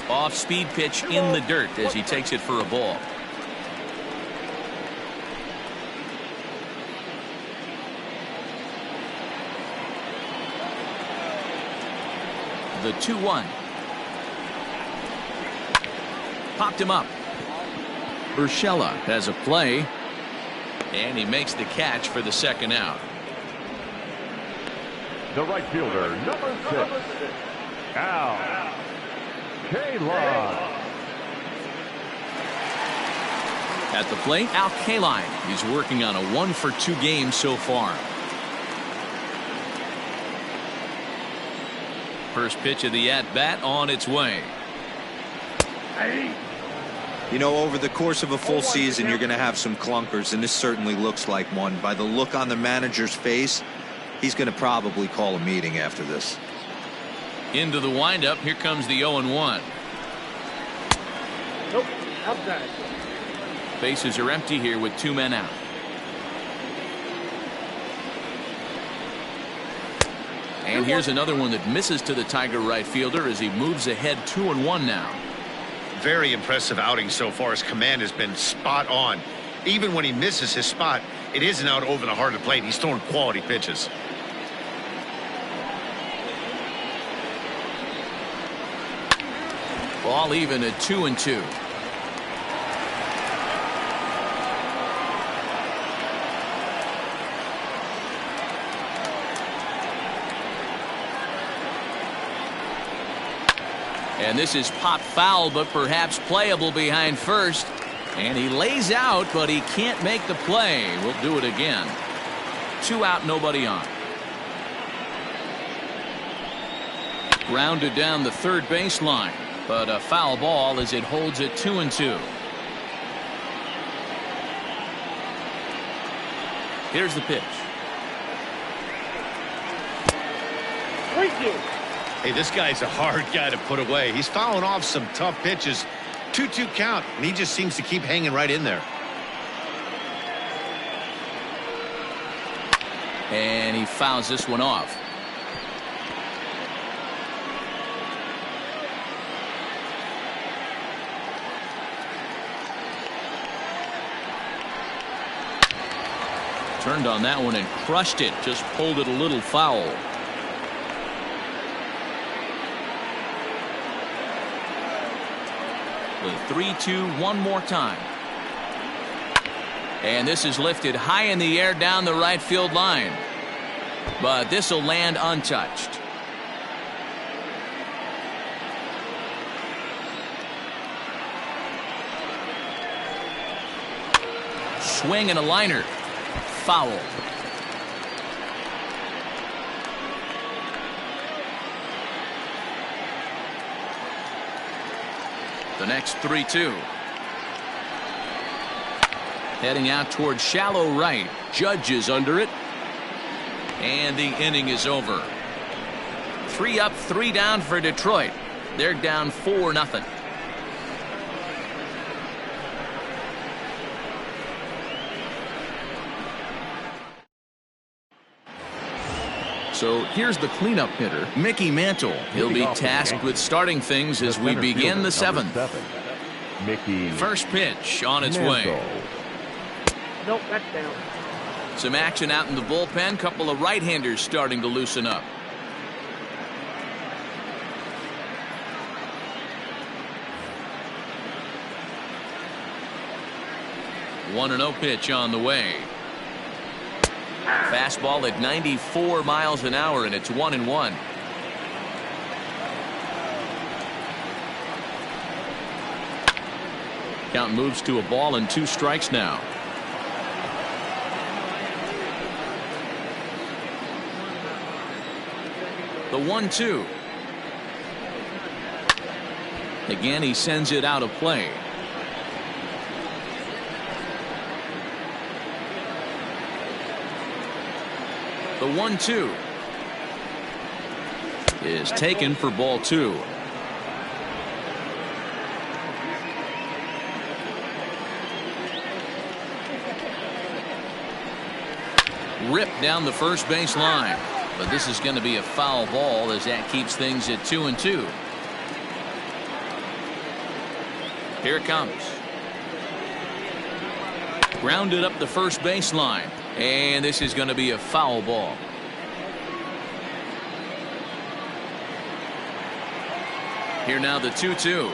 [SPEAKER 1] Off-speed pitch in the dirt as he takes it for a ball. The 2-1. Popped him up. Urshela has a play, and he makes the catch for the second out.
[SPEAKER 3] The right fielder, number 6, Al Kaline.
[SPEAKER 1] At the plate, Al Kaline. He's working on a 1 for 2 game so far. First pitch of the at-bat on its way.
[SPEAKER 4] You know, over the course of a full season, you're going to have some clunkers, and this certainly looks like one. By the look on the manager's face, he's going to probably call a meeting after this.
[SPEAKER 1] Into the windup. Here comes the 0-1.
[SPEAKER 5] Nope, outside.
[SPEAKER 1] Bases are empty here with 2 men out. And here's another one that misses to the Tiger right fielder as he moves ahead 2-1 now.
[SPEAKER 2] Very impressive outing so far. His command has been spot on. Even when he misses his spot, it isn't out over the heart of the plate. He's throwing quality pitches.
[SPEAKER 1] Ball even at 2-2. And this is pop foul, but perhaps playable behind first. And he lays out, but he can't make the play. We'll do it again. 2 out, nobody on. Grounded down the third baseline, but a foul ball as it holds at 2-2. Here's the pitch.
[SPEAKER 2] Hey, this guy's a hard guy to put away. He's fouling off some tough pitches. 2-2 count, and he just seems to keep hanging right in there.
[SPEAKER 1] And he fouls this one off. Turned on that one and crushed it. Just pulled it a little foul. The 3-2 one more time. And this is lifted high in the air down the right field line. But this will land untouched. Swing and a liner. Foul. The next 3-2. Heading out towards shallow right. Judge is under it. And the inning is over. 3 up, 3 down for Detroit. They're down 4-0. So here's the cleanup hitter, Mickey Mantle. He'll be tasked with starting things as we begin the 7th.
[SPEAKER 3] Mickey.
[SPEAKER 1] First pitch on its way.
[SPEAKER 5] Nope, that's down.
[SPEAKER 1] Some action out in the bullpen. Couple of right-handers starting to loosen up. One 1-0 pitch on the way. Fastball at 94 miles an hour, and it's 1-1. Count moves to a ball and 2 strikes now. The 1-2. Again, he sends it out of play. The 1-2 is taken for ball 2. Ripped down the first base line, but this is going to be a foul ball as that keeps things at 2-2. Here it comes. Grounded up the first baseline. And this is going to be a foul ball. Here now the 2-2.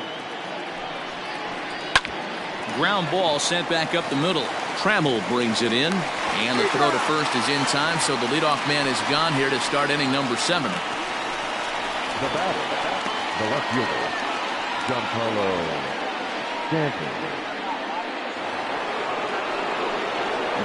[SPEAKER 1] Ground ball sent back up the middle. Trammell brings it in. And the throw to first is in time, so the leadoff man is gone here to start inning number 7.
[SPEAKER 3] The batter, the left fielder, Giancarlo Stanton.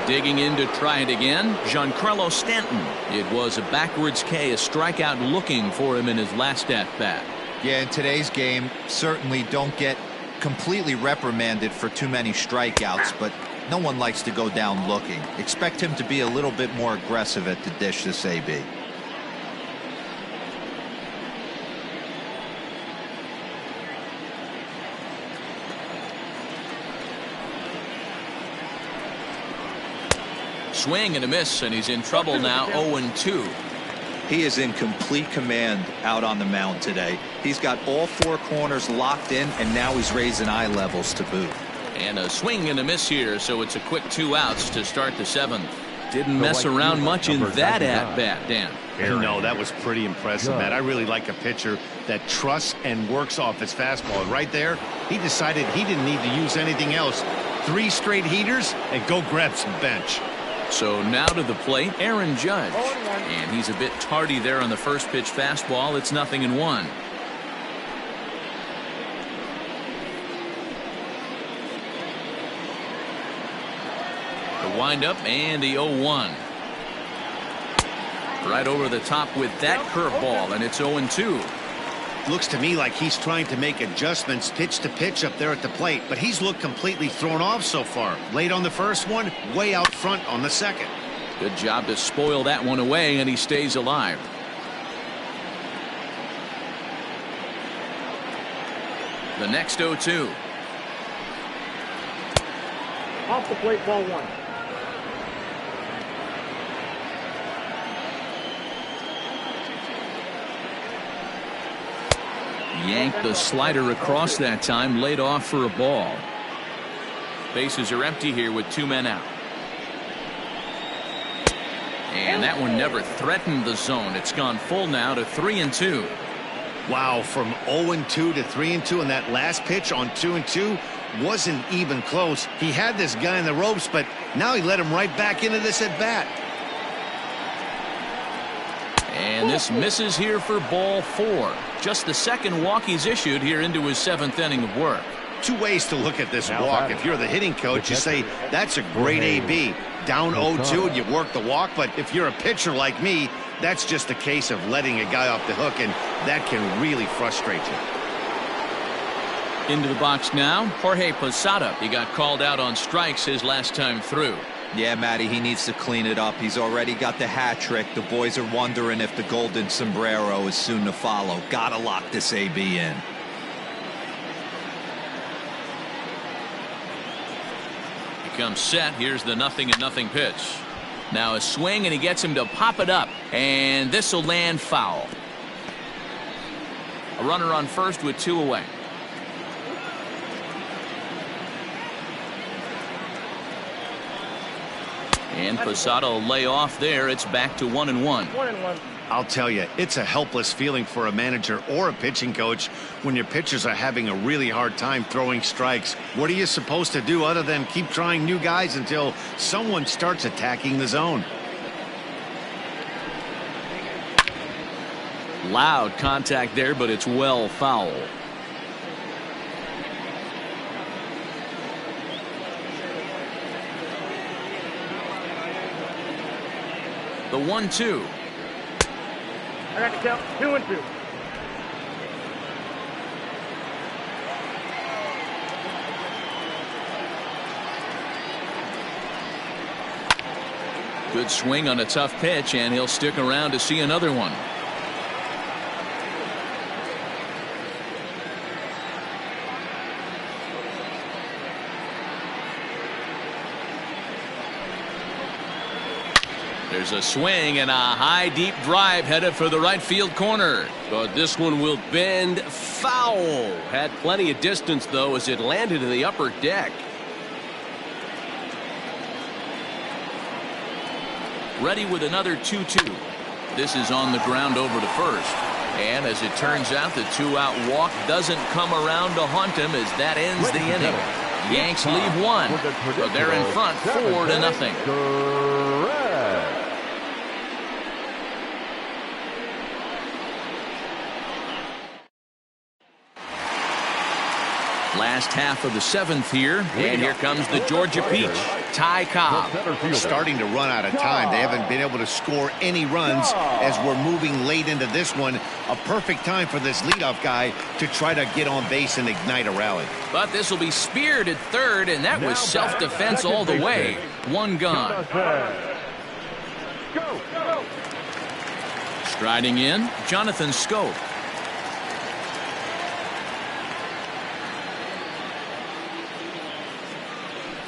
[SPEAKER 1] Digging in to try it again, Giancarlo Stanton. It was a backwards K, a strikeout looking for him in his last at-bat.
[SPEAKER 4] Yeah, in today's game, certainly don't get completely reprimanded for too many strikeouts, but no one likes to go down looking. Expect him to be a little bit more aggressive at the dish this AB.
[SPEAKER 1] Swing and a miss, and he's in trouble now. 0-2.
[SPEAKER 4] He is in complete command out on the mound today. He's got all 4 corners locked in, and now he's raising eye levels to boot.
[SPEAKER 1] And a swing and a miss here, so it's a quick 2 outs to start the 7th. Didn't mess around much in that at-bat, Dan.
[SPEAKER 2] No, that was pretty impressive, Matt. I really like a pitcher that trusts and works off his fastball. And right there, he decided he didn't need to use anything else. 3 straight heaters and go grab some bench.
[SPEAKER 1] So now to the plate, Aaron Judge. And he's a bit tardy there on the first pitch fastball. It's 0-1. The windup and the 0-1. Right over the top with that curveball, and it's 0-2.
[SPEAKER 2] Looks to me like he's trying to make adjustments pitch to pitch up there at the plate, but he's looked completely thrown off so far. Late on the first one, way out front on the second.
[SPEAKER 1] Good job to spoil that one away, and he stays alive. The next 0-2.
[SPEAKER 5] Off the plate, ball 1.
[SPEAKER 1] Yanked the slider across that time, laid off for a ball. Bases are empty here with 2 men out. And that one never threatened the zone. It's gone full now to 3-2.
[SPEAKER 2] Wow, from 0-2 to 3-2, and that last pitch on 2-2 wasn't even close. He had this guy in the ropes, but now he let him right back into this at bat.
[SPEAKER 1] And this misses here for ball 4. Just the second walk he's issued here into his 7th inning of work.
[SPEAKER 2] 2 ways to look at this walk. If you're the hitting coach, you say that's a great AB. Down 0-2 and you work the walk, but if you're a pitcher like me, that's just a case of letting a guy off the hook, and that can really frustrate you.
[SPEAKER 1] Into the box now, Jorge Posada. He got called out on strikes his last time through.
[SPEAKER 4] Yeah, Matty, he needs to clean it up. He's already got the hat trick. The boys are wondering if the golden sombrero is soon to follow. Gotta lock this AB in.
[SPEAKER 1] Comes set. Here's the 0-0 pitch. Now a swing, and he gets him to pop it up, and this will land foul. A runner on first with 2 away. And Posada will lay off there. It's back to 1-1.
[SPEAKER 5] 1-1.
[SPEAKER 2] I'll tell you, it's a helpless feeling for a manager or a pitching coach when your pitchers are having a really hard time throwing strikes. What are you supposed to do other than keep trying new guys until someone starts attacking the zone?
[SPEAKER 1] Loud contact there, but it's well foul. The 1-2.
[SPEAKER 5] I got to count 2-2.
[SPEAKER 1] Good swing on a tough pitch, and he'll stick around to see another one. There's a swing and a high deep drive headed for the right field corner.
[SPEAKER 7] But this one will bend foul. Had plenty of distance though as it landed in the upper deck.
[SPEAKER 1] Ready with another 2-2. This is on the ground over to first. And as it turns out, the 2-out walk doesn't come around to haunt him as that ends the inning. Yanks leave 1, but they're in front 4-0. Last half of the 7th here, and here comes the Georgia Peach, Ty Cobb.
[SPEAKER 2] Starting to run out of time. They haven't been able to score any runs as we're moving late into this one. A perfect time for this leadoff guy to try to get on base and ignite a rally.
[SPEAKER 1] But this will be speared at third, and that was self-defense all the way. 1 gone. Striding in, Jonathan Schoop.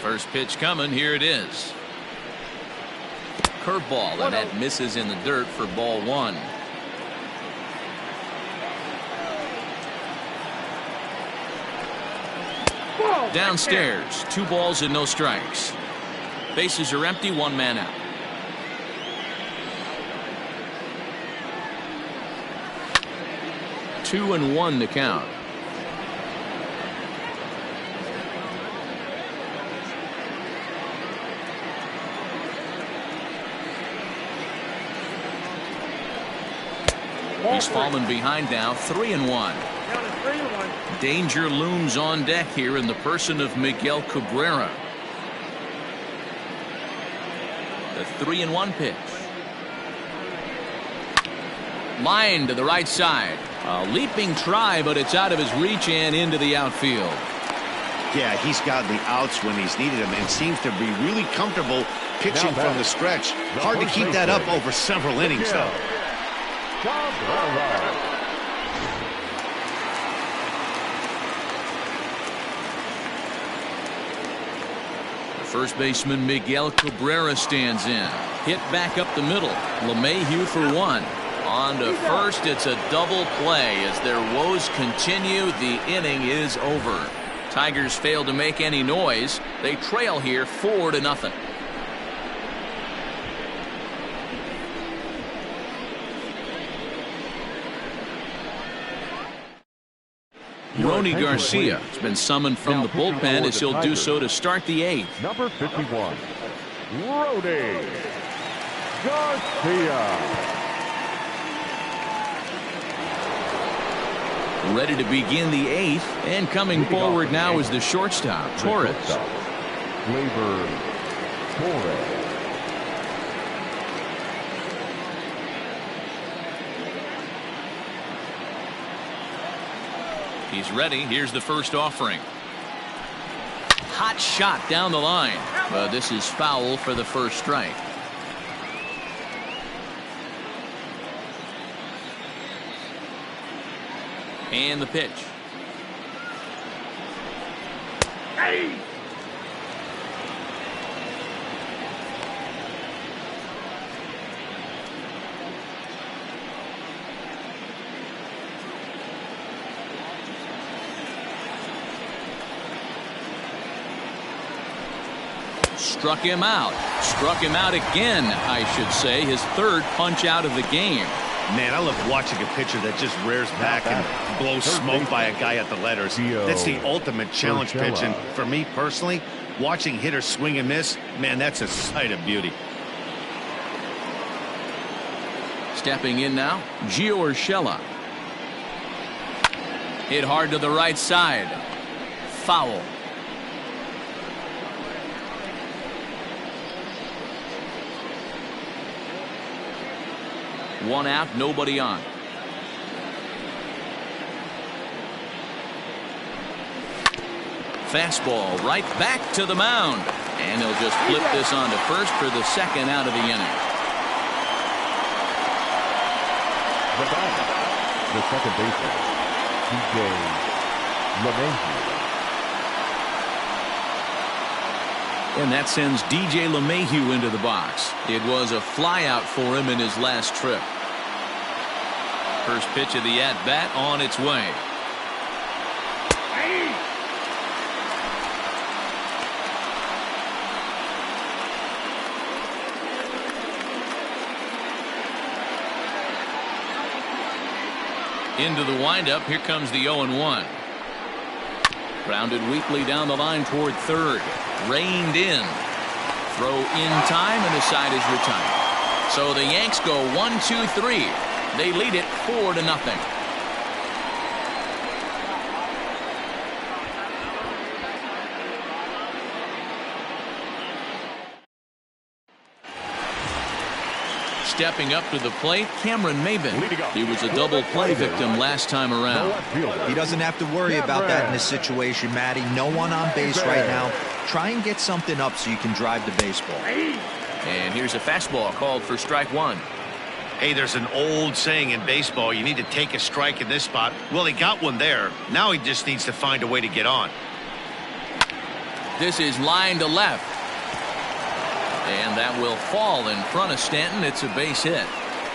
[SPEAKER 1] First pitch coming. Here it is. Curveball, and that misses in the dirt for ball 1. Downstairs, 2 balls and no strikes. Bases are empty, 1 man out. Two and 1 to count. He's fallen behind now, 3 and 1. Danger looms on deck here in the person of Miguel Cabrera. The 3-1 pitch. Line to the right side. A leaping try, but it's out of his reach and into the outfield.
[SPEAKER 2] Yeah, he's gotten the outs when he's needed them and seems to be really comfortable pitching from the stretch. Hard to keep that up over several innings, though.
[SPEAKER 1] First baseman Miguel Cabrera stands in. Hit back up the middle. LeMahieu for 1. On to first. It's a double play as their woes continue. The inning is over. Tigers fail to make any noise. They trail here 4-0. Ronnie Garcia has been summoned from the bullpen as he'll do so to start the 8th.
[SPEAKER 3] Number 51, Ronnie Garcia.
[SPEAKER 1] Ready to begin the 8th, and coming forward now is the shortstop, Torres.
[SPEAKER 3] Gleyber Torres.
[SPEAKER 1] He's ready. Here's the first offering. Hot shot down the line, but this is foul for the first strike. And the pitch.
[SPEAKER 5] Hey!
[SPEAKER 1] Struck him out. Struck him out again, I should say. His 3rd punch out of the game.
[SPEAKER 2] Man, I love watching a pitcher that just rears back and blows smoke by a guy at the letters. That's the ultimate challenge pitch. And for me personally, watching hitters swing and miss, man, that's a sight of beauty.
[SPEAKER 1] Stepping in now, Gio Urshela. Hit hard to the right side. Foul. One out, nobody on. Fastball right back to the mound. And he'll just flip this on to first for the 2nd out of the inning.
[SPEAKER 3] The batter, the second baseman, DJ LeMahieu.
[SPEAKER 1] And that sends DJ LeMahieu into the box. It was a flyout for him in his last trip. First pitch of the at-bat on its way. Into the windup. Here comes the 0-1. Grounded weakly down the line toward 3rd. Reined in. Throw in time, and the side is retired. So the Yanks go 1-2-3. They lead it 4-0. Stepping up to the plate, Cameron Maybin. He was a double play victim last time around.
[SPEAKER 4] He doesn't have to worry about that in this situation, Matty. No one on base right now. Try and get something up so you can drive the baseball.
[SPEAKER 1] And here's a fastball called for strike 1.
[SPEAKER 2] Hey, there's an old saying in baseball, you need to take a strike in this spot. Well, he got one there. Now he just needs to find a way to get on.
[SPEAKER 1] This is line to left. And that will fall in front of Stanton. It's a base hit.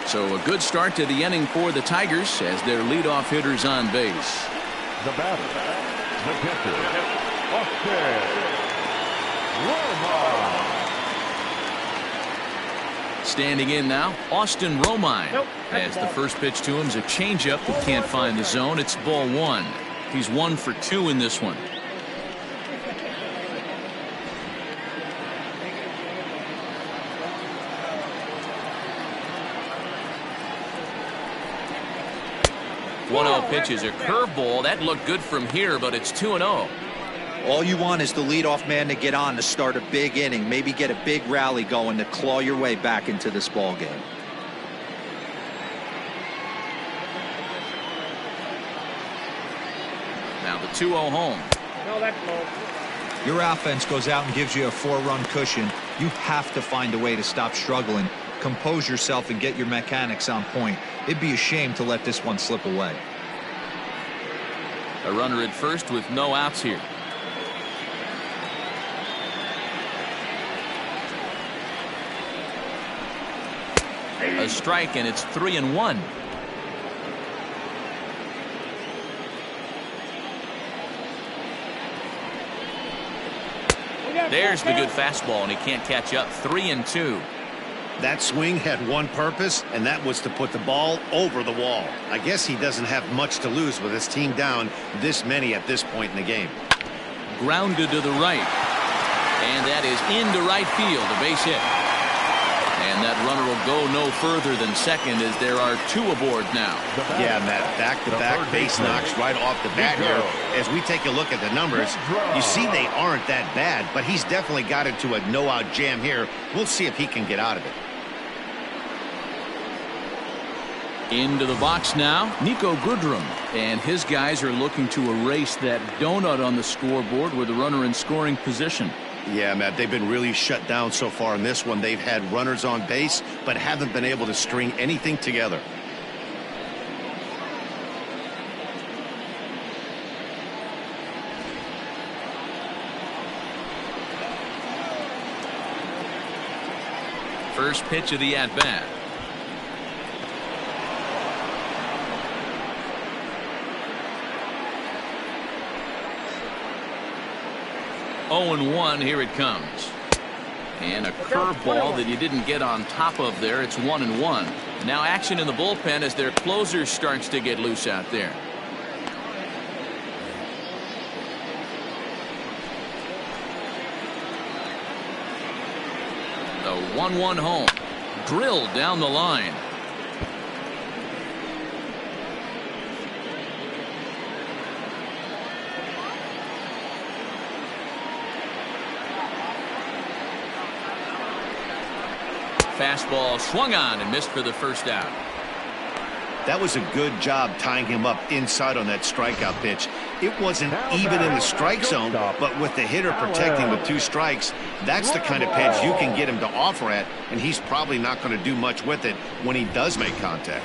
[SPEAKER 1] So a good start to the inning for the Tigers as their leadoff hitter's on base.
[SPEAKER 3] The batter, the catcher,
[SPEAKER 1] Standing in now, Austin Romine. As the first pitch to him is a changeup that can't find the zone. It's ball one. He's 1 for 2 in this one. One 0 pitch is a curveball. That looked good from here, but it's 2-0.
[SPEAKER 4] All you want is the leadoff man to get on to start a big inning, maybe get a big rally going to claw your way back into this ball game.
[SPEAKER 1] Now the 2-0 home.
[SPEAKER 5] No, that's low.
[SPEAKER 4] Your offense goes out and gives you a 4-run cushion. You have to find a way to stop struggling, compose yourself, and get your mechanics on point. It'd be a shame to let this one slip away.
[SPEAKER 1] A runner at first with no outs here. A strike, and it's 3-1. There's the good fastball, and he can't catch up. 3-2.
[SPEAKER 2] That swing had one purpose, and that was to put the ball over the wall. I guess he doesn't have much to lose with his team down this many at this point in the game.
[SPEAKER 1] Grounded to the right, and that is into right field, a base hit. And that runner will go no further than second, as there are 2 aboard now.
[SPEAKER 2] Yeah, Matt, back-to-back base knocks right off the bat here. As we take a look at the numbers, you see they aren't that bad, but he's definitely got into a no-out jam here. We'll see if he can get out of it.
[SPEAKER 1] Into the box now, Nico Goodrum, and his guys are looking to erase that donut on the scoreboard with a runner in scoring position.
[SPEAKER 2] Yeah, Matt, they've been really shut down so far in this one. They've had runners on base, but haven't been able to string anything together.
[SPEAKER 1] First pitch of the at-bat. Oh, 0-1, here it comes. And a curveball that you didn't get on top of there. It's 1-1. Now action in the bullpen as their closer starts to get loose out there. The 1-1 home. Drilled down the line. Fastball swung on and missed for the first out.
[SPEAKER 2] That was a good job tying him up inside on that strikeout pitch. It wasn't even in the strike zone, but with the hitter protecting with 2 strikes, that's the kind of pitch you can get him to offer at, and he's probably not going to do much with it when he does make contact.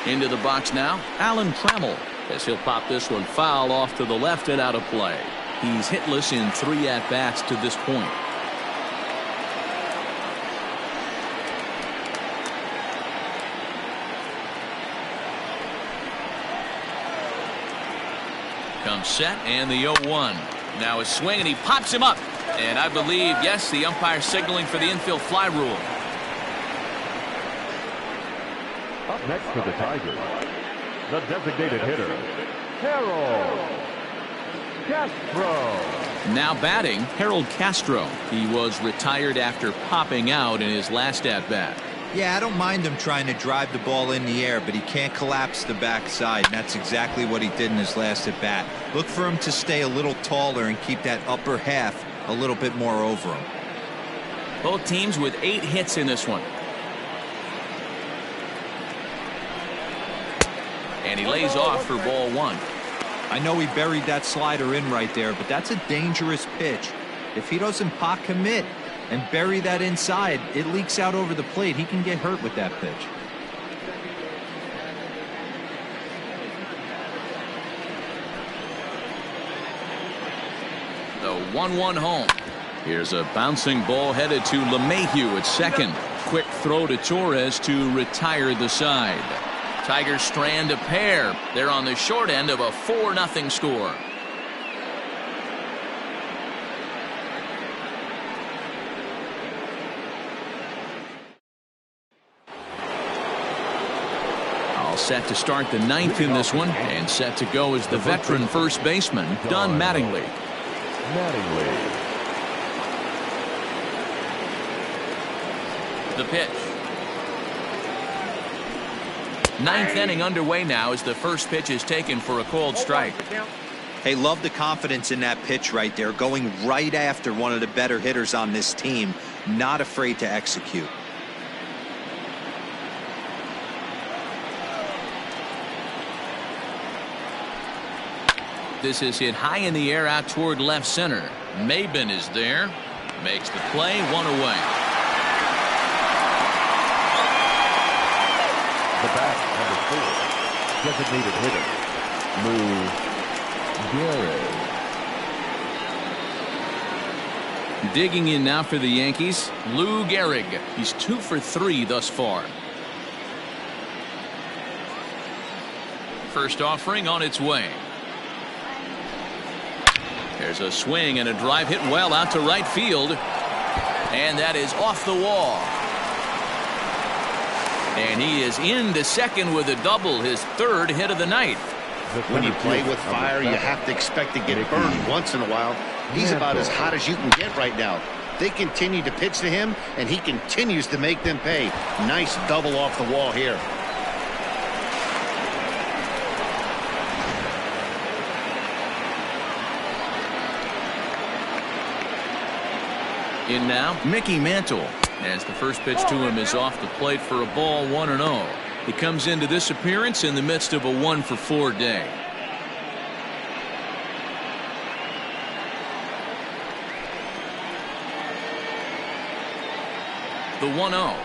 [SPEAKER 1] Into the box now, Alan Trammell, as he'll pop this one foul off to the left and out of play. He's hitless in 3 at-bats to this point. Comes set, and the 0-1. Now a swing, and he pops him up. And I believe, yes, the umpire signaling for the infield fly rule.
[SPEAKER 3] Up next for the Tigers, the designated hitter, Harold Castro.
[SPEAKER 1] Now batting, Harold Castro. He was retired after popping out in his last at-bat.
[SPEAKER 4] Yeah, I don't mind him trying to drive the ball in the air, but he can't collapse the backside, and that's exactly what he did in his last at-bat. Look for him to stay a little taller and keep that upper half a little bit more over him.
[SPEAKER 1] Both teams with 8 hits in this one. And he lays off for ball 1.
[SPEAKER 4] I know he buried that slider in right there, but that's a dangerous pitch. If he doesn't pot commit and bury that inside, it leaks out over the plate. He can get hurt with that pitch.
[SPEAKER 1] The 1-1 home. Here's a bouncing ball headed to LeMahieu at second. Quick throw to Torres to retire the side. Tigers strand a pair. They're on the short end of a 4-0 score. set to start the ninth in this one, and set to go is the veteran first baseman, Don Mattingly. The pitch. Ninth inning underway now as the first pitch is taken for a called strike.
[SPEAKER 4] Hey, love the confidence in that pitch right there, going right after one of the better hitters on this team, not afraid to execute.
[SPEAKER 1] This is hit high in the air out toward left center. Maben is there, makes the play, one away.
[SPEAKER 3] The bat, number 4, designated hitter, Lou Gehrig.
[SPEAKER 1] Digging in now for the Yankees, Lou Gehrig. He's 2 for 3 thus far. First offering on its way. There's a swing and a drive hit well out to right field. And that is off the wall. And he is into second with a double, his 3rd hit of the night.
[SPEAKER 2] When you play with fire, you have to expect to get burned once in a while. He's about as hot as you can get right now. They continue to pitch to him, and he continues to make them pay. Nice double off the wall here.
[SPEAKER 1] In now, Mickey Mantle, as the first pitch to him is off the plate for a ball, 1-0. He comes into this appearance in the midst of a 1-for-4 day. The 1-0.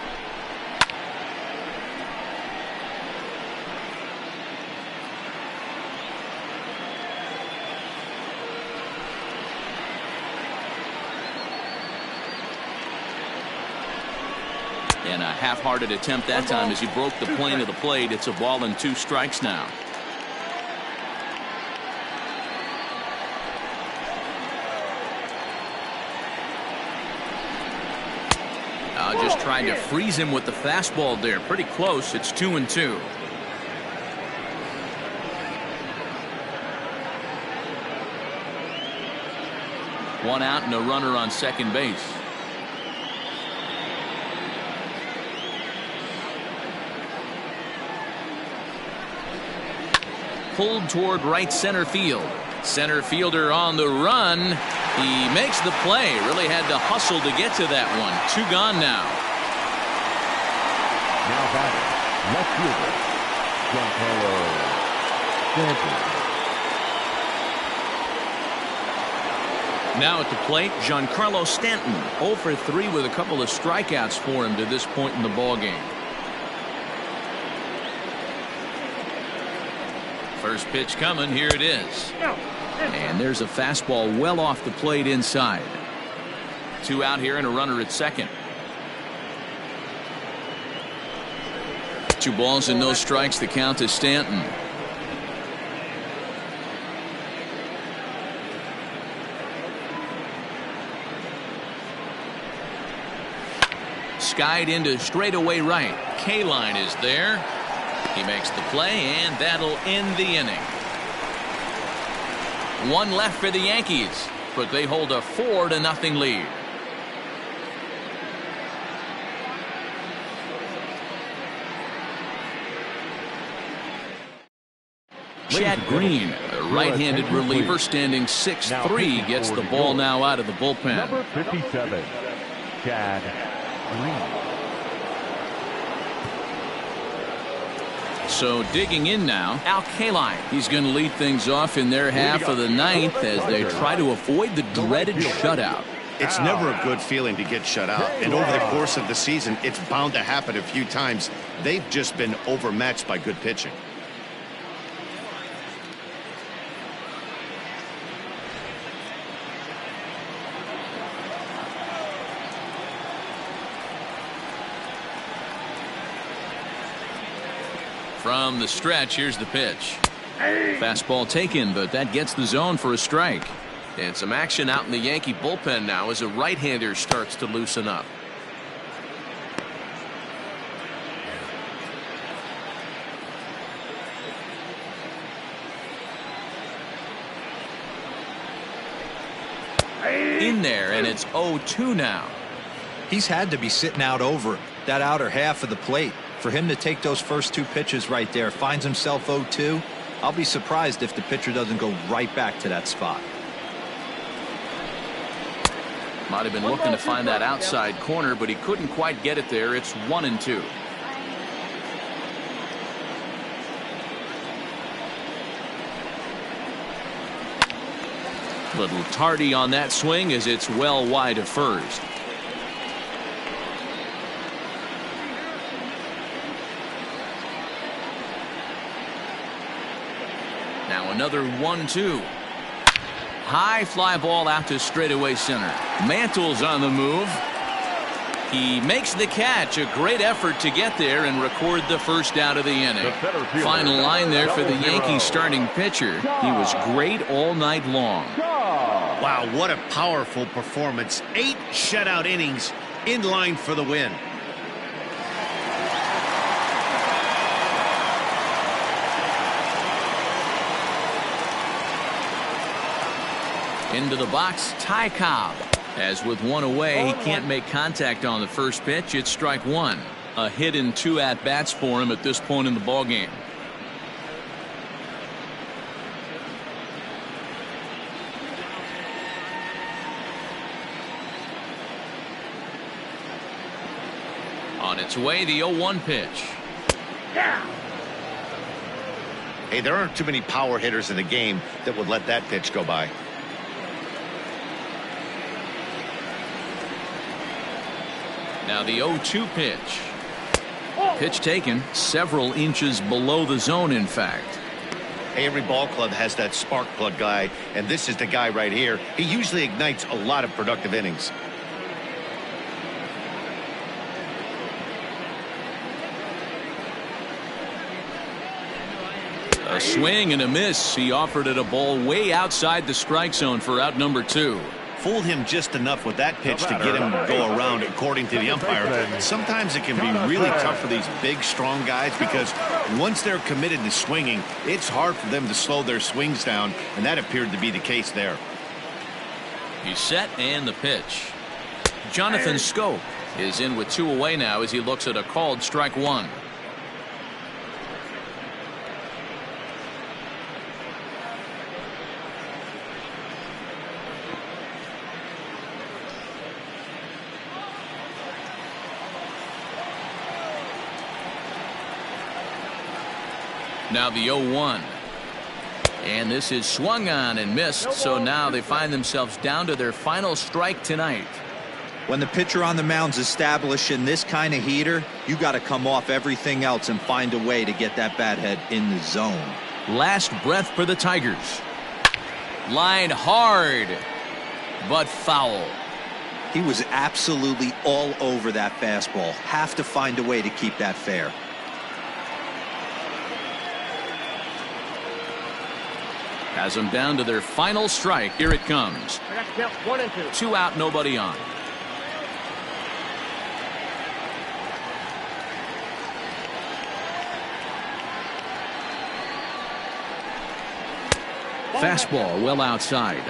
[SPEAKER 1] And a half-hearted attempt that time as he broke the plane of the plate. It's a ball and 2 strikes now. Just trying to freeze him with the fastball there. Pretty close. It's 2-2. One out and a runner on second base. Pulled toward right center field. Center fielder on the run. He makes the play. Really had to hustle to get to that one. 2 gone now.
[SPEAKER 3] Now batting, left fielder, Giancarlo Stanton.
[SPEAKER 1] Now at the plate, Giancarlo Stanton. 0 for 3 with a couple of strikeouts for him to this point in the ballgame. First pitch coming. Here it is. And there's a fastball well off the plate inside. 2 out here and a runner at second. 2 balls and no strikes. The count to Stanton. Skied into straightaway right. K-line is there. He makes the play, and that'll end the inning. 1 left for the Yankees, but they hold a 4-0 lead. Chad Green, a right-handed reliever standing 6'3", gets the ball now out of the bullpen.
[SPEAKER 3] Number 57, Chad Green.
[SPEAKER 1] So digging in now, Al Kaline. He's going to lead things off in their half of the ninth as they try to avoid the dreaded shutout.
[SPEAKER 2] It's never a good feeling to get shut out, and over the course of the season, it's bound to happen a few times. They've just been overmatched by good pitching.
[SPEAKER 1] From the stretch, here's the pitch. Fastball taken, but that gets the zone for a strike. And some action out in the Yankee bullpen now as a right-hander starts to loosen up. in there, and it's 0-2 now.
[SPEAKER 4] He's had to be sitting out over that outer half of the plate. For him to take those first 2 pitches right there, finds himself 0-2. I'll be surprised if the pitcher doesn't go right back to that spot.
[SPEAKER 1] Might have been looking to find that outside corner, but he couldn't quite get it there. It's 1-2. Little tardy on that swing as it's well wide of first. Now another 1-2. High fly ball out to straightaway center. Mantle's on the move. He makes the catch. A great effort to get there and record the first out of the inning. Final line there for the Yankees starting pitcher. He was great all night long.
[SPEAKER 2] Wow, what a powerful performance. 8 shutout innings in line for the win.
[SPEAKER 1] Into the box, Ty Cobb. As with 1 away, he can't make contact on the first pitch. It's strike 1. A hit in 2 at-bats for him at this point in the ballgame. On its way, the 0-1 pitch.
[SPEAKER 2] Hey, there aren't too many power hitters in the game that would let that pitch go by.
[SPEAKER 1] Now the 0-2 pitch. Pitch taken several inches below the zone, in fact.
[SPEAKER 2] Hey, every ball club has that spark plug guy, and this is the guy right here. He usually ignites a lot of productive innings.
[SPEAKER 1] A swing and a miss. He offered it a ball way outside the strike zone for out number 2.
[SPEAKER 2] Fooled him just enough with that pitch to get him to go around, according to the umpire. Sometimes it can be really tough for these big, strong guys because once they're committed to swinging, it's hard for them to slow their swings down, and that appeared to be the case there.
[SPEAKER 1] He's set, and the pitch. Jonathan Scope is in with 2 away now as he looks at a called strike 1. Now the 0-1. And this is swung on and missed, so now they find themselves down to their final strike tonight.
[SPEAKER 4] When the pitcher on the mound's establishing this kind of heater, you got to come off everything else and find a way to get that bat head in the zone.
[SPEAKER 1] Last breath for the Tigers. Line hard, but foul.
[SPEAKER 4] He was absolutely all over that fastball. Have to find a way to keep that fair.
[SPEAKER 1] Has them down to their final strike. Here it comes. 2 out, nobody on. Fastball well outside.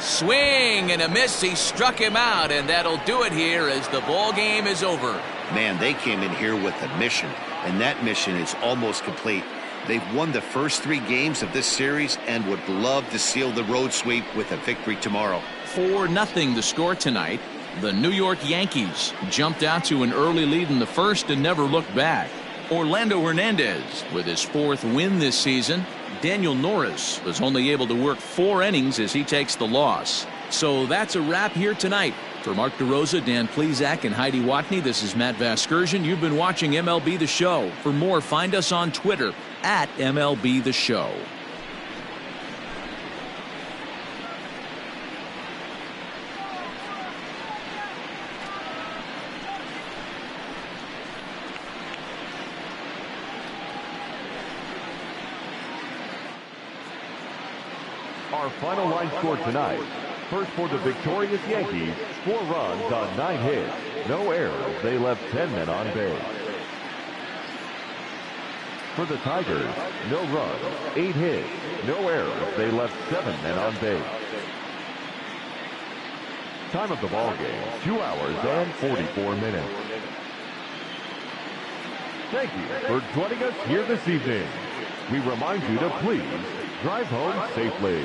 [SPEAKER 1] Swing and a miss. He struck him out, and that'll do it here as the ball game is over.
[SPEAKER 2] Man, they came in here with a mission, and that mission is almost complete. They've won the first 3 games of this series and would love to seal the road sweep with a victory tomorrow.
[SPEAKER 1] 4-0 the score tonight. The New York Yankees jumped out to an early lead in the first and never looked back. Orlando Hernandez with his 4th win this season. Daniel Norris was only able to work 4 innings as he takes the loss. So that's a wrap here tonight. For Mark DeRosa, Dan Plesac, and Heidi Watney, this is Matt Vasgersian. You've been watching MLB The Show. For more, find us on Twitter at MLB The Show.
[SPEAKER 3] Our final line score tonight. First for the victorious Yankees, 4 runs on 9 hits. No errors. They left 10 men on base. For the Tigers, no runs, 8 hits, no errors. They left 7 men on base. Time of the ball game, 2 hours and 44 minutes. Thank you for joining us here this evening. We remind you to please drive home safely.